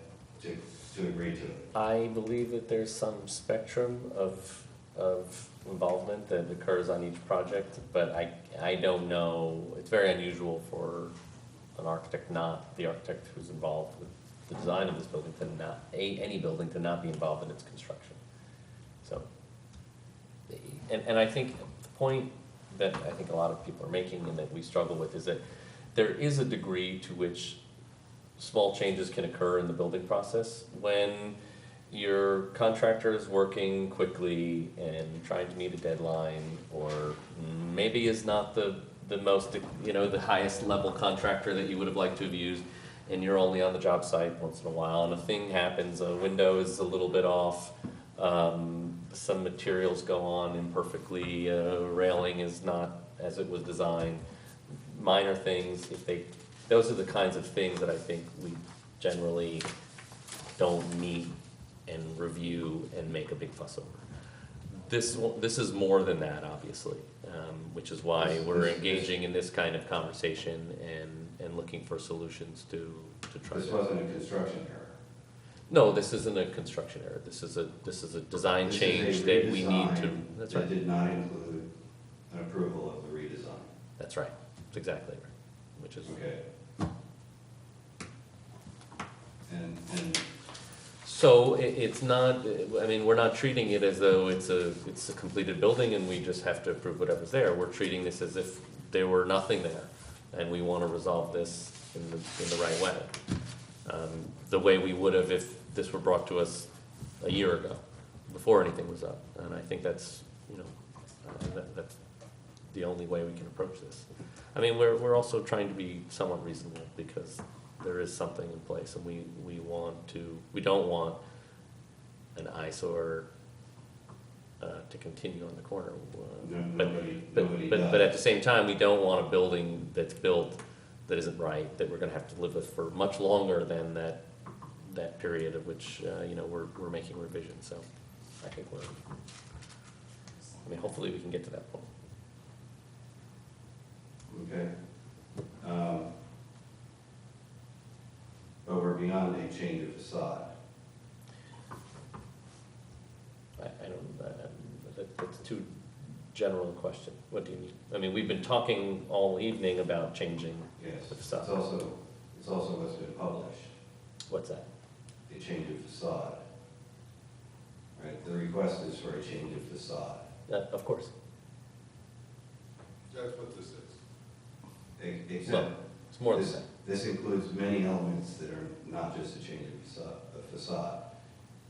to agree to it? I believe that there's some spectrum of involvement that occurs on each project, but I don't know. It's very unusual for an architect, not the architect who's involved with the design of this building, to not, any building to not be involved in its construction. So, and I think the point that I think a lot of people are making and that we struggle with is that there is a degree to which small changes can occur in the building process when your contractor is working quickly and trying to meet a deadline, or maybe is not the most, the highest level contractor that you would have liked to have used, and you're only on the job site once in a while, and a thing happens, a window is a little bit off, some materials go on imperfectly, railing is not as it was designed, minor things, those are the kinds of things that I think we generally don't meet and review and make a big fuss over. This is more than that, obviously, which is why we're engaging in this kind of conversation and looking for solutions to try. This wasn't a construction error. No, this isn't a construction error. This is a design change that we need to. That's right. That did not include an approval of the redesign. That's right. That's exactly right. Which is okay. And so it's not. I mean, we're not treating it as though it's a completed building and we just have to approve whatever's there. We're treating this as if there were nothing there, and we want to resolve this in the right way, the way we would have if this were brought to us a year ago, before anything was up. And I think that's that's the only way we can approach this. I mean, we're also trying to be somewhat reasonable because there is something in place, and we don't want an eyesore to continue on the corner. But at the same time, we don't want a building that's built that isn't right, that we're going to have to live with for much longer than that period of which we're making revisions. So I think hopefully we can get to that point. okay. But we're beyond a change of facade. I don't, that's too general a question. What do you mean? I mean, we've been talking all evening about changing Yes, the it's facade. also what's been published, What's that? a change of facade. Right, the request is for a change of facade. Of course. That's what this is. Except Well, it's more than this, that. this includes many elements that are not just a change of facade,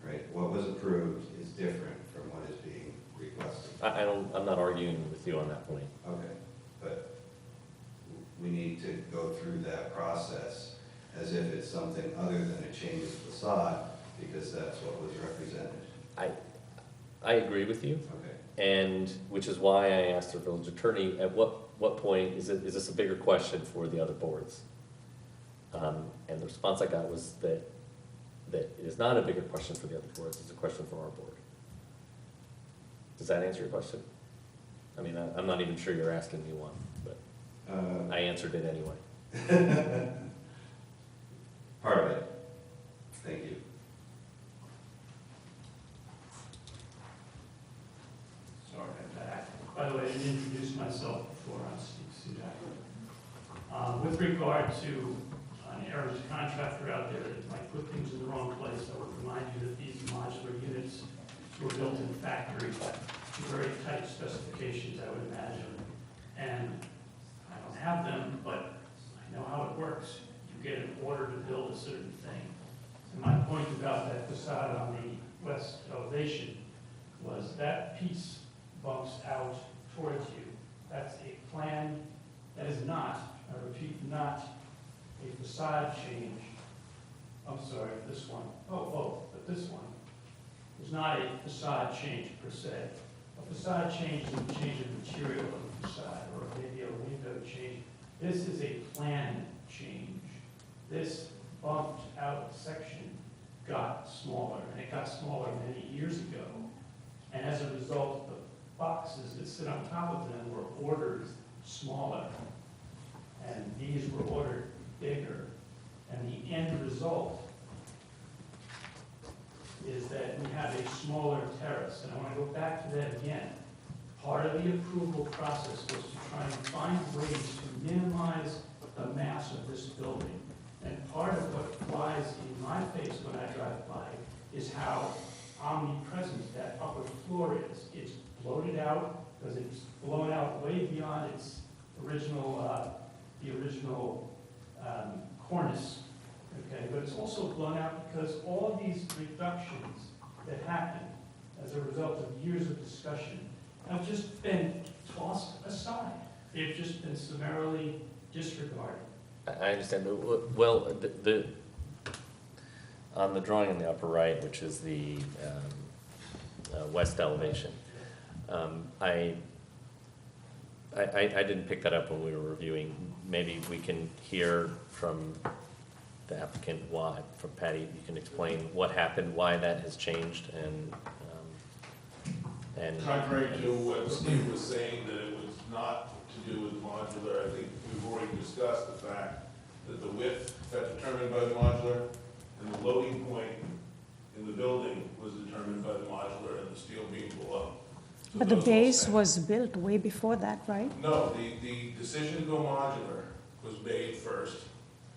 right? What was approved is different from what is being requested. I'm not arguing with you on that point. Okay, but we need to go through that process as if it's something other than a change of facade, because that's what was represented. I agree with you, Okay. and which is why I asked the village attorney, at what point is this a bigger question for the other boards? And the response I got was that it is not a bigger question for the other boards, it's a question for our board. Does that answer your question? I mean, I'm not even sure you're asking me one, but I answered it anyway. Part of it. Thank you. Sorry about that. By the way, I didn't introduce myself before. I'm Steve Sudak. With regard to an Ahrb contractor out there that might put things in the wrong place, I would remind you that these modular units were built in factory to very tight specifications, I would imagine. And I don't have them, but I know how it works. You get an order to build a certain thing. And my point about that facade on the west elevation was that piece bumps out towards you. That's a plan that is not, I repeat, not a facade change. I'm sorry, this one. But this one is not a facade change per se. A facade change is a change of material of the facade, or maybe a window change. This is a plan change. This bumped out section got smaller, and it got smaller many years ago. And as a result, the boxes that sit on top of them were ordered smaller, and these were ordered bigger. And the end result is that we have a smaller terrace. And I want to go back to that again. Part of the approval process was to try and find ways to minimize the mass of this building. And part of what flies in my face when I drive by is how omnipresent that upper floor is. It's bloated out because it's blown out way beyond its original, the original cornice. Okay, but it's also blown out because all these reductions that happened as a result of years of discussion have just been tossed aside. They've just been summarily disregarded. I understand. Well, on the drawing in the upper right, which is the west elevation, I didn't pick that up when we were reviewing. Maybe we can hear from the applicant why, from Patty, you can explain what happened, why that has changed, and Contrary to what Steve was saying, that it was not to do with modular, I think we've already discussed the fact that the width got determined by the modular, and the loading point in the building was determined by the modular and the steel beam below. So But the those all base stand. was built way before that, right? No, the decision to go modular was made first.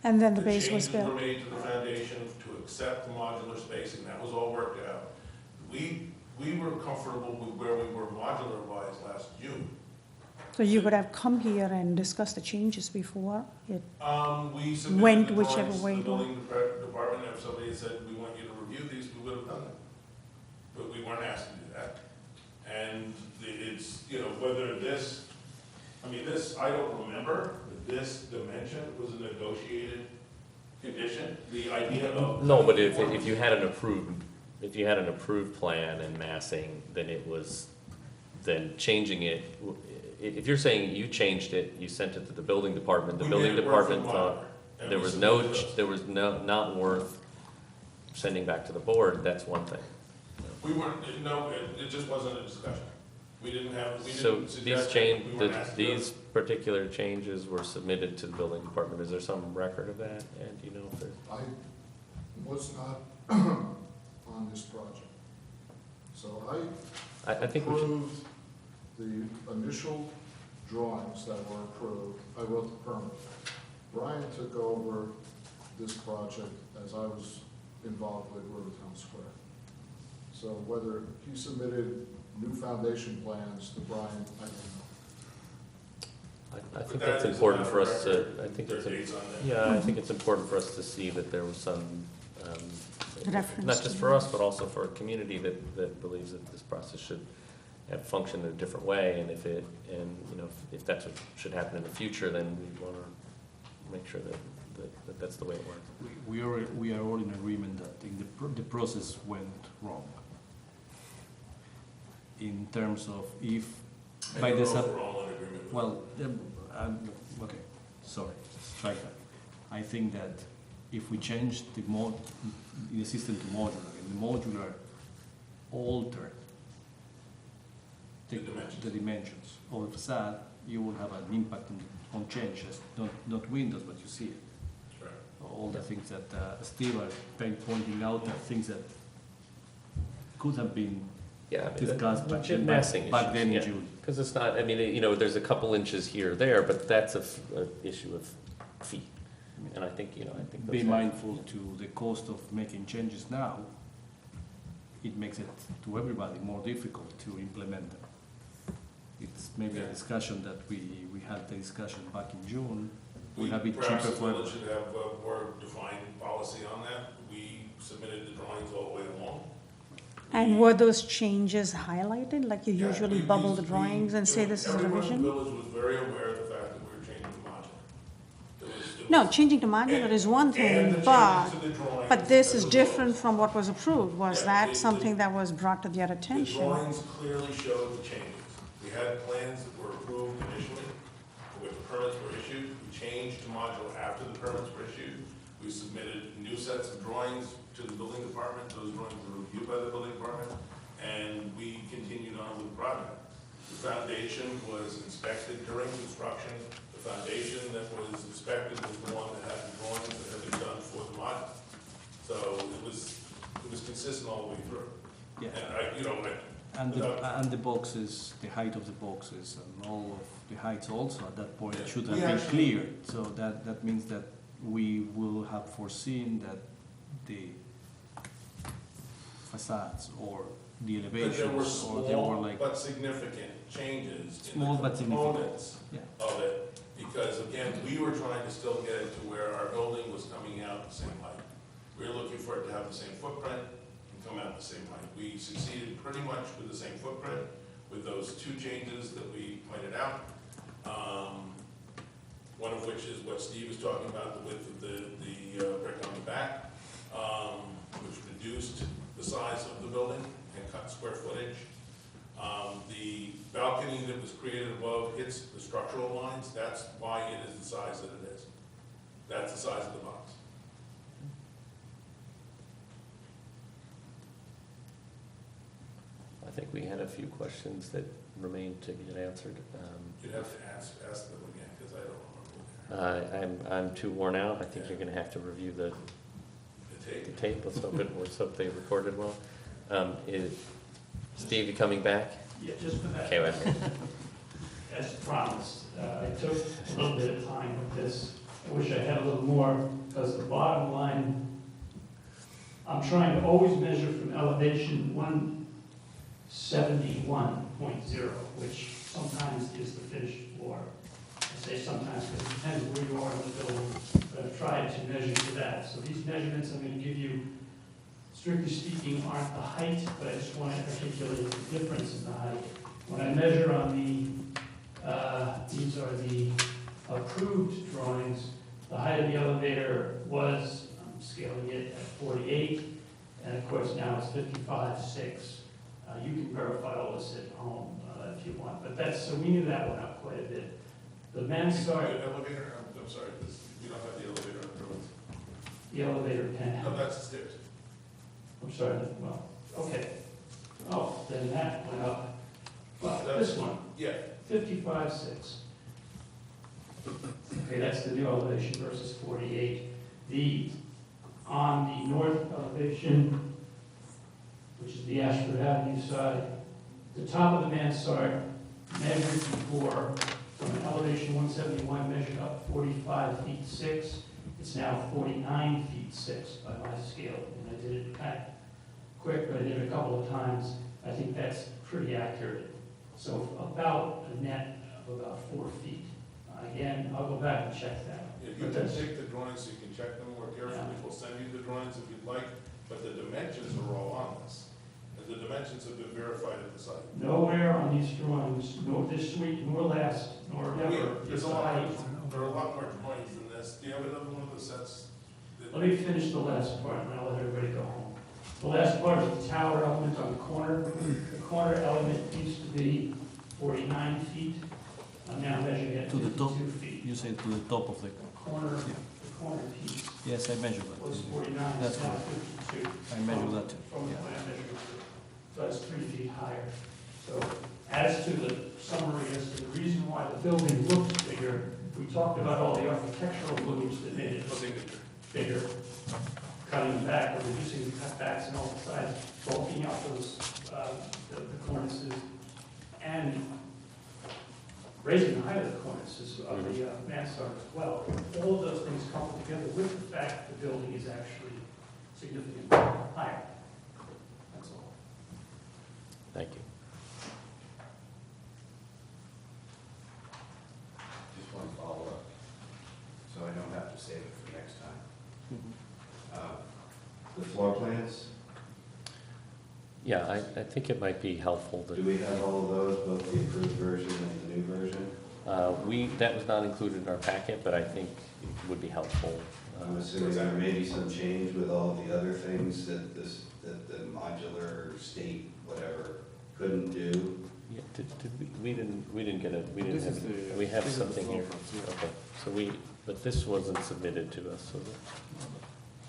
And then the base was Changes built. were made to the foundation to accept the modular spacing, that was all worked out. We were comfortable with where we were modular-wise last June. So you could have come here and discussed the changes before it. We submitted Went the whichever drawings to way the it building department, if somebody had said, we want you to review these, we would have done that. But we weren't asked to do that. And it's, you know, whether this, I mean, this, I don't remember, but this dimension was a negotiated condition, the idea of. no, but if you had an approved plan and massing, then it was, then changing it, if you're saying you changed it, you sent it to the building department, the We building made it work for department thought modular, and there we was submitted those. not worth sending back to the board, that's one thing. We weren't, no, it just wasn't a discussion. We didn't have, we So didn't these suggest, change, we weren't asked to do it. these particular changes were submitted to the building department, is there some record of that, and do you know if there's? I was not on this project. So I think we should, approved the initial drawings that were approved. I wrote the permit. Brian took over this project as I was involved with Rivertown Square. So whether he submitted new foundation plans to Brian, I don't know. I think But that's that is important a for us matter to, of I think their it's, dates on that. yeah, I think it's important for us to see that there was some, Reference not to just for us, but also for a community that believes that this process should have functioned in a different way, and if it, and, you know, if that's what should happen in the future, then we want to make sure that that's the way it works. We are all in agreement that the process went wrong. In terms of if, I by don't the know if sub, we're all in agreement with well, okay, sorry, strike that. I think that if we change the system to modular, and the modular alter The dimensions. the dimensions of the facade, you will have an impact on changes, not windows, but you see it. Right. All the things that Steve was pointing out are things that could have been Yeah, discussed back legit then, massing back issues, then in yeah. June. Because it's not, I mean, you know, there's a couple inches here or there, but that's a issue of feet. And I think, you know, I think. Be those- mindful to the cost of making changes now. It makes it to everybody more difficult to implement them. It's maybe a discussion that we had the discussion back in June. Would have been cheaper Perhaps the for village should have a more defined policy on that. We submitted the drawings all the way along. And were those changes highlighted, like you Yeah, usually we- bubble we- the drawings and say this is a Everyone in revision? the village was very aware of the fact that we were changing the modular. It was- No, changing to modular is one And the thing, changes but, to the drawings but this as is well. different from what was approved. Was Yeah, that the- something that was brought to their The attention? drawings clearly showed the changes. We had plans that were approved initially, for which the permits were issued. We changed to modular after the permits were issued. We submitted new sets of drawings to the building department. Those drawings were reviewed by the building department, and we continued on with the project. The foundation was inspected during construction. The foundation that was inspected was the one that had the drawings that had been done for the module. So it was consistent all the way through. Yeah. And And the boxes, the height of the boxes and all of the heights also at that point Yeah, should we have been actually- cleared. So that means that we will have foreseen that the facades or the But there were elevations or they were small like, but significant changes in Small the but significant. components yeah. of it. Because again, we were trying to still get it to where our building was coming out the same height. We were looking for it to have the same footprint and come out the same height. We succeeded pretty much with the same footprint with those two changes that we pointed out. One of which is what Steve was talking about, the width of the brick on the back, which reduced the size of the building and cut square footage. The balcony that was created above hits the structural lines. That's why it is the size that it is. That's the size of the box. I think we had a few questions that remained to get answered. You'd have to ask them again, because I don't remember. I'm too worn out. I think you're gonna have to review the The tape. tape. Let's hope they recorded well. Is Steve, you coming back? Yeah, just for that. Okay, wait. As promised, I took a little bit of time with this. I wish I had a little more, because the bottom line, I'm trying to always measure from elevation 171.0, which sometimes is the finished floor. I say sometimes because it depends where you are in the building, but I've tried to measure to that. So these measurements I'm going to give you, strictly speaking, aren't the height, but I just want to articulate the difference in the height. When I measure on these are the approved drawings, the height of the elevator was, I'm scaling it at 48, and of course now it's 55.6. You can verify all this at home if you want, but so we knew that one up quite a bit. The mansard, The elevator, I'm sorry, you don't have the elevator on the drawings. the elevator can, No, that's the stairs. I'm sorry, well, okay. Oh, then that went up. Well, this one, Yeah, 55.6. Okay, that's the new elevation versus 48. On the north elevation, which is the Ashford Avenue side, the top of the mansard measured before from an elevation 171 measured up 45 feet 6. It's now 49 feet 6 by my scale. And I did it kind of quick, but I did it a couple of times. I think that's pretty accurate. So about a net of about 4 feet. Again, I'll go back and check that. if you can take the drawings so you can check them more carefully, we'll send you the drawings if you'd like, but the dimensions are all on this. And the dimensions have been verified at the site. Nowhere on these drawings, nor this week, nor last, nor ever, There's is a the lot, height. there are a lot more drawings than this. Do you have another one of the sets? Let me finish the last part, and I'll let everybody go home. The last part is the tower element on the corner. The corner element used to be 49 feet. I'm now measuring it at To the top. 52 feet. You say to the top of the, Corner, Yeah. the corner piece yes, I measured that. was 49, That's it's now correct. 52. I measured that too, From the yeah. plan measurement. So that's 3 feet higher. So as to the summary, as to the reason why the building looks bigger, we talked about all the architectural moves that made it look bigger. Cutting back or reducing the cutbacks and all the sides, bulking out those, the cornices, and raising the height of the cornices of the mansard as well. All of those things coupled together with the fact that the building is actually significantly higher. That's all. Thank you. Just one follow-up, so I don't have to save it for next time. The floor plans, Yeah, I think it might be helpful do to, we have all of those, both the approved version and the new version? that was not included in our packet, but I think it would be helpful. I'm assuming there may be some change with all the other things that the modular state, whatever, couldn't do. Yeah, we didn't get a, we didn't This is have, the- we have this is the something floor here. plans, yeah. Okay, so we, But this wasn't submitted to us, so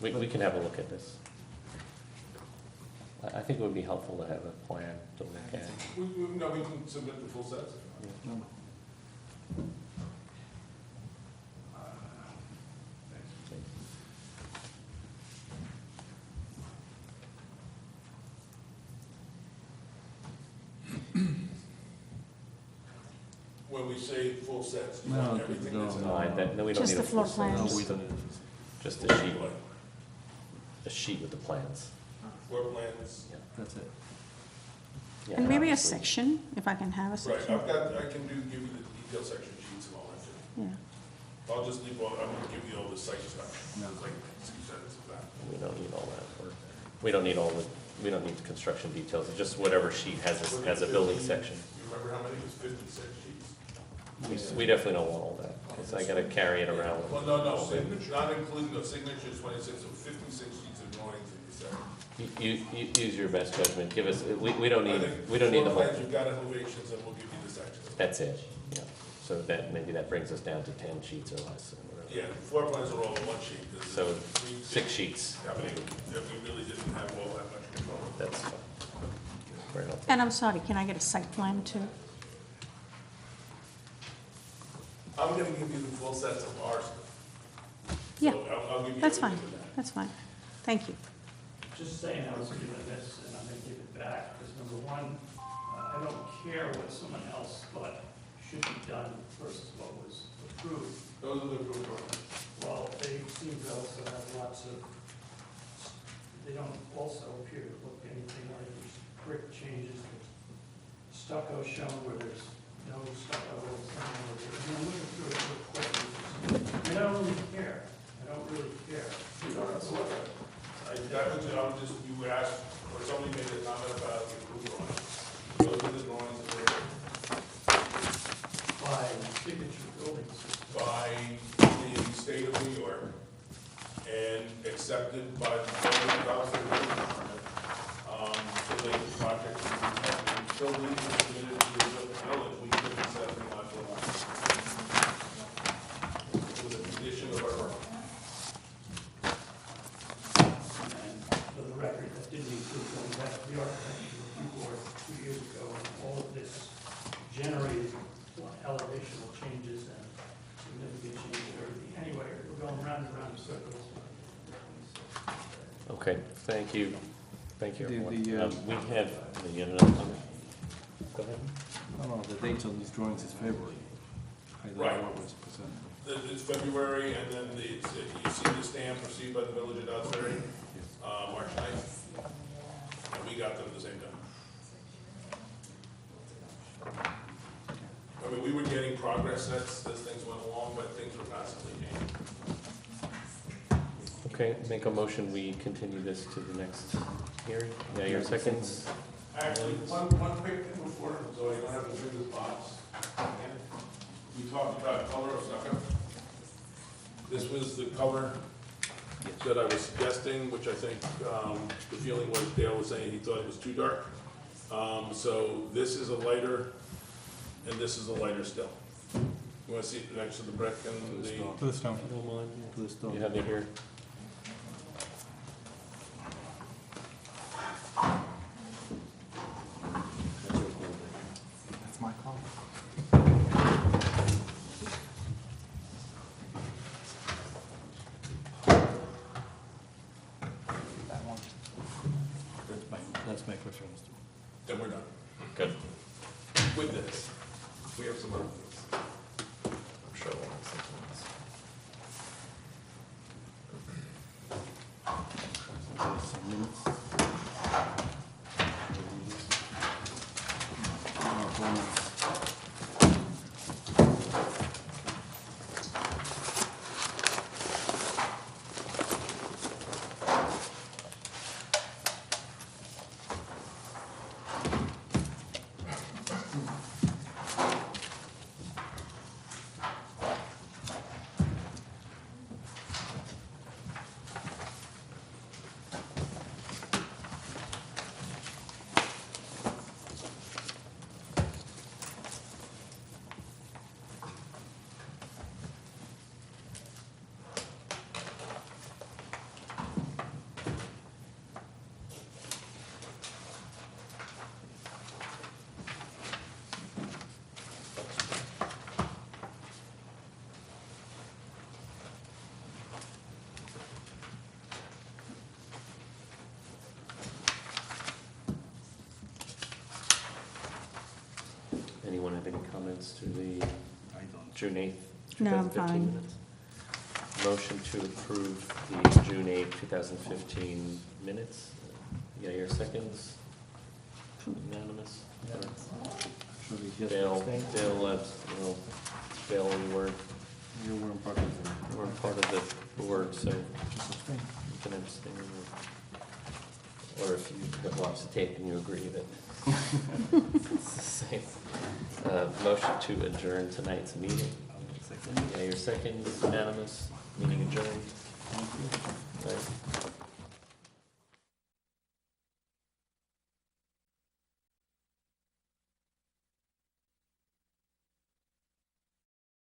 we can have a look at this. I think it would be helpful to have a plan to look at. No, we can submit the full sets. When we say full sets, you want everything that's in No, no, we don't Just need a the floor full set. plans. No, we don't need Just a sheet with the plans. floor plans. Yeah. That's it. Yeah, And maybe a obviously. section, if I can have a Right, section. I can give you the detailed section sheets and all that too. Yeah. I'll just leave, I'm gonna give you all the site stuff. No. It's like 2 sentences of that. We don't need all that, or, we don't need all the, we don't need the construction details, it's just whatever sheet has a building section. You remember how many? It was 56 sheets. We definitely don't want all that, because I gotta carry it around. Well, no, not including the signatures, 26, so 56 sheets of drawings in the set. You use your best judgment, give us, we don't I need, think we don't need the floor whole. plans, you've got elevations, and we'll give you the sections. That's it, yeah. So that, maybe that brings us down to 10 sheets or less. or whatever. Yeah, floor plans are all in one sheet. 'cause So, we- 6 sheets. I mean, if we really didn't have all that much control. That's fine. Very helpful. And I'm sorry, can I get a site plan too? I'm gonna give you the full sets of our stuff. Yeah, So I'll give you that's everything fine, with that. that's fine. Thank you. Just saying I was given this, and I'm gonna give it back, because number one, I don't care what someone else thought should be done versus what was approved. Those are the approved drawings. Well, they seem to also have lots of, they don't also appear to look anything like there's brick changes, there's stucco shown where there's no stucco, or something where there's, I'm looking through it real quick. I don't really care, I don't really care. You don't have to look at it. I would just, you asked, or somebody made a comment about the approved drawings. Those are the drawings that were By signature buildings. by the state of New York and accepted by the building department. So they the project, until we submitted to the village, we couldn't set the modular line. It was a condition of our permit. And for the record, that didn't include going back to the architecture review board 2 years ago, and all of this generated elevational changes and significant changes and everything. Anyway, we're going round and round in circles. Okay, thank you. Thank you, The- everyone. the, We have, you have another comment? Go ahead. No, the dates on these drawings is February. I don't know Right. what was presented. It's February, and then you see the stamp received by the village of Duxbury, March 9th. And we got them at the same time. I mean, we were getting progress as things went along, but things were constantly changing. Okay, make a motion, we continue this to the next hearing. Yeah, your seconds. Actually, one quick thing before, so you don't have to do this box. We talked about color of stucco. This was the color that I was suggesting, which I think, the feeling was Dale was saying he thought it was too dark. So this is a lighter, and this is a lighter still. You wanna see it next to the brick and the, To the stone. To the stone. You have it here. That's my call. That one. That's my preference. then we're done. Good. With this, we have some other things. I'm sure we'll have something else. Some minutes. comments to the I don't. June 8th, No, I'm 2015 fine. minutes? Motion to approve the June 8th, 2015 minutes. Yeah, your seconds? Unanimous? Should we just Bill, abstain? Bill, you weren't You weren't part of the. You weren't part of the board, so Just abstain. you can abstain. Or if you have watched the tape and you agree that it's the same. Motion to adjourn tonight's meeting. Second. Yeah, your second, unanimous, meeting adjourned. Thank you.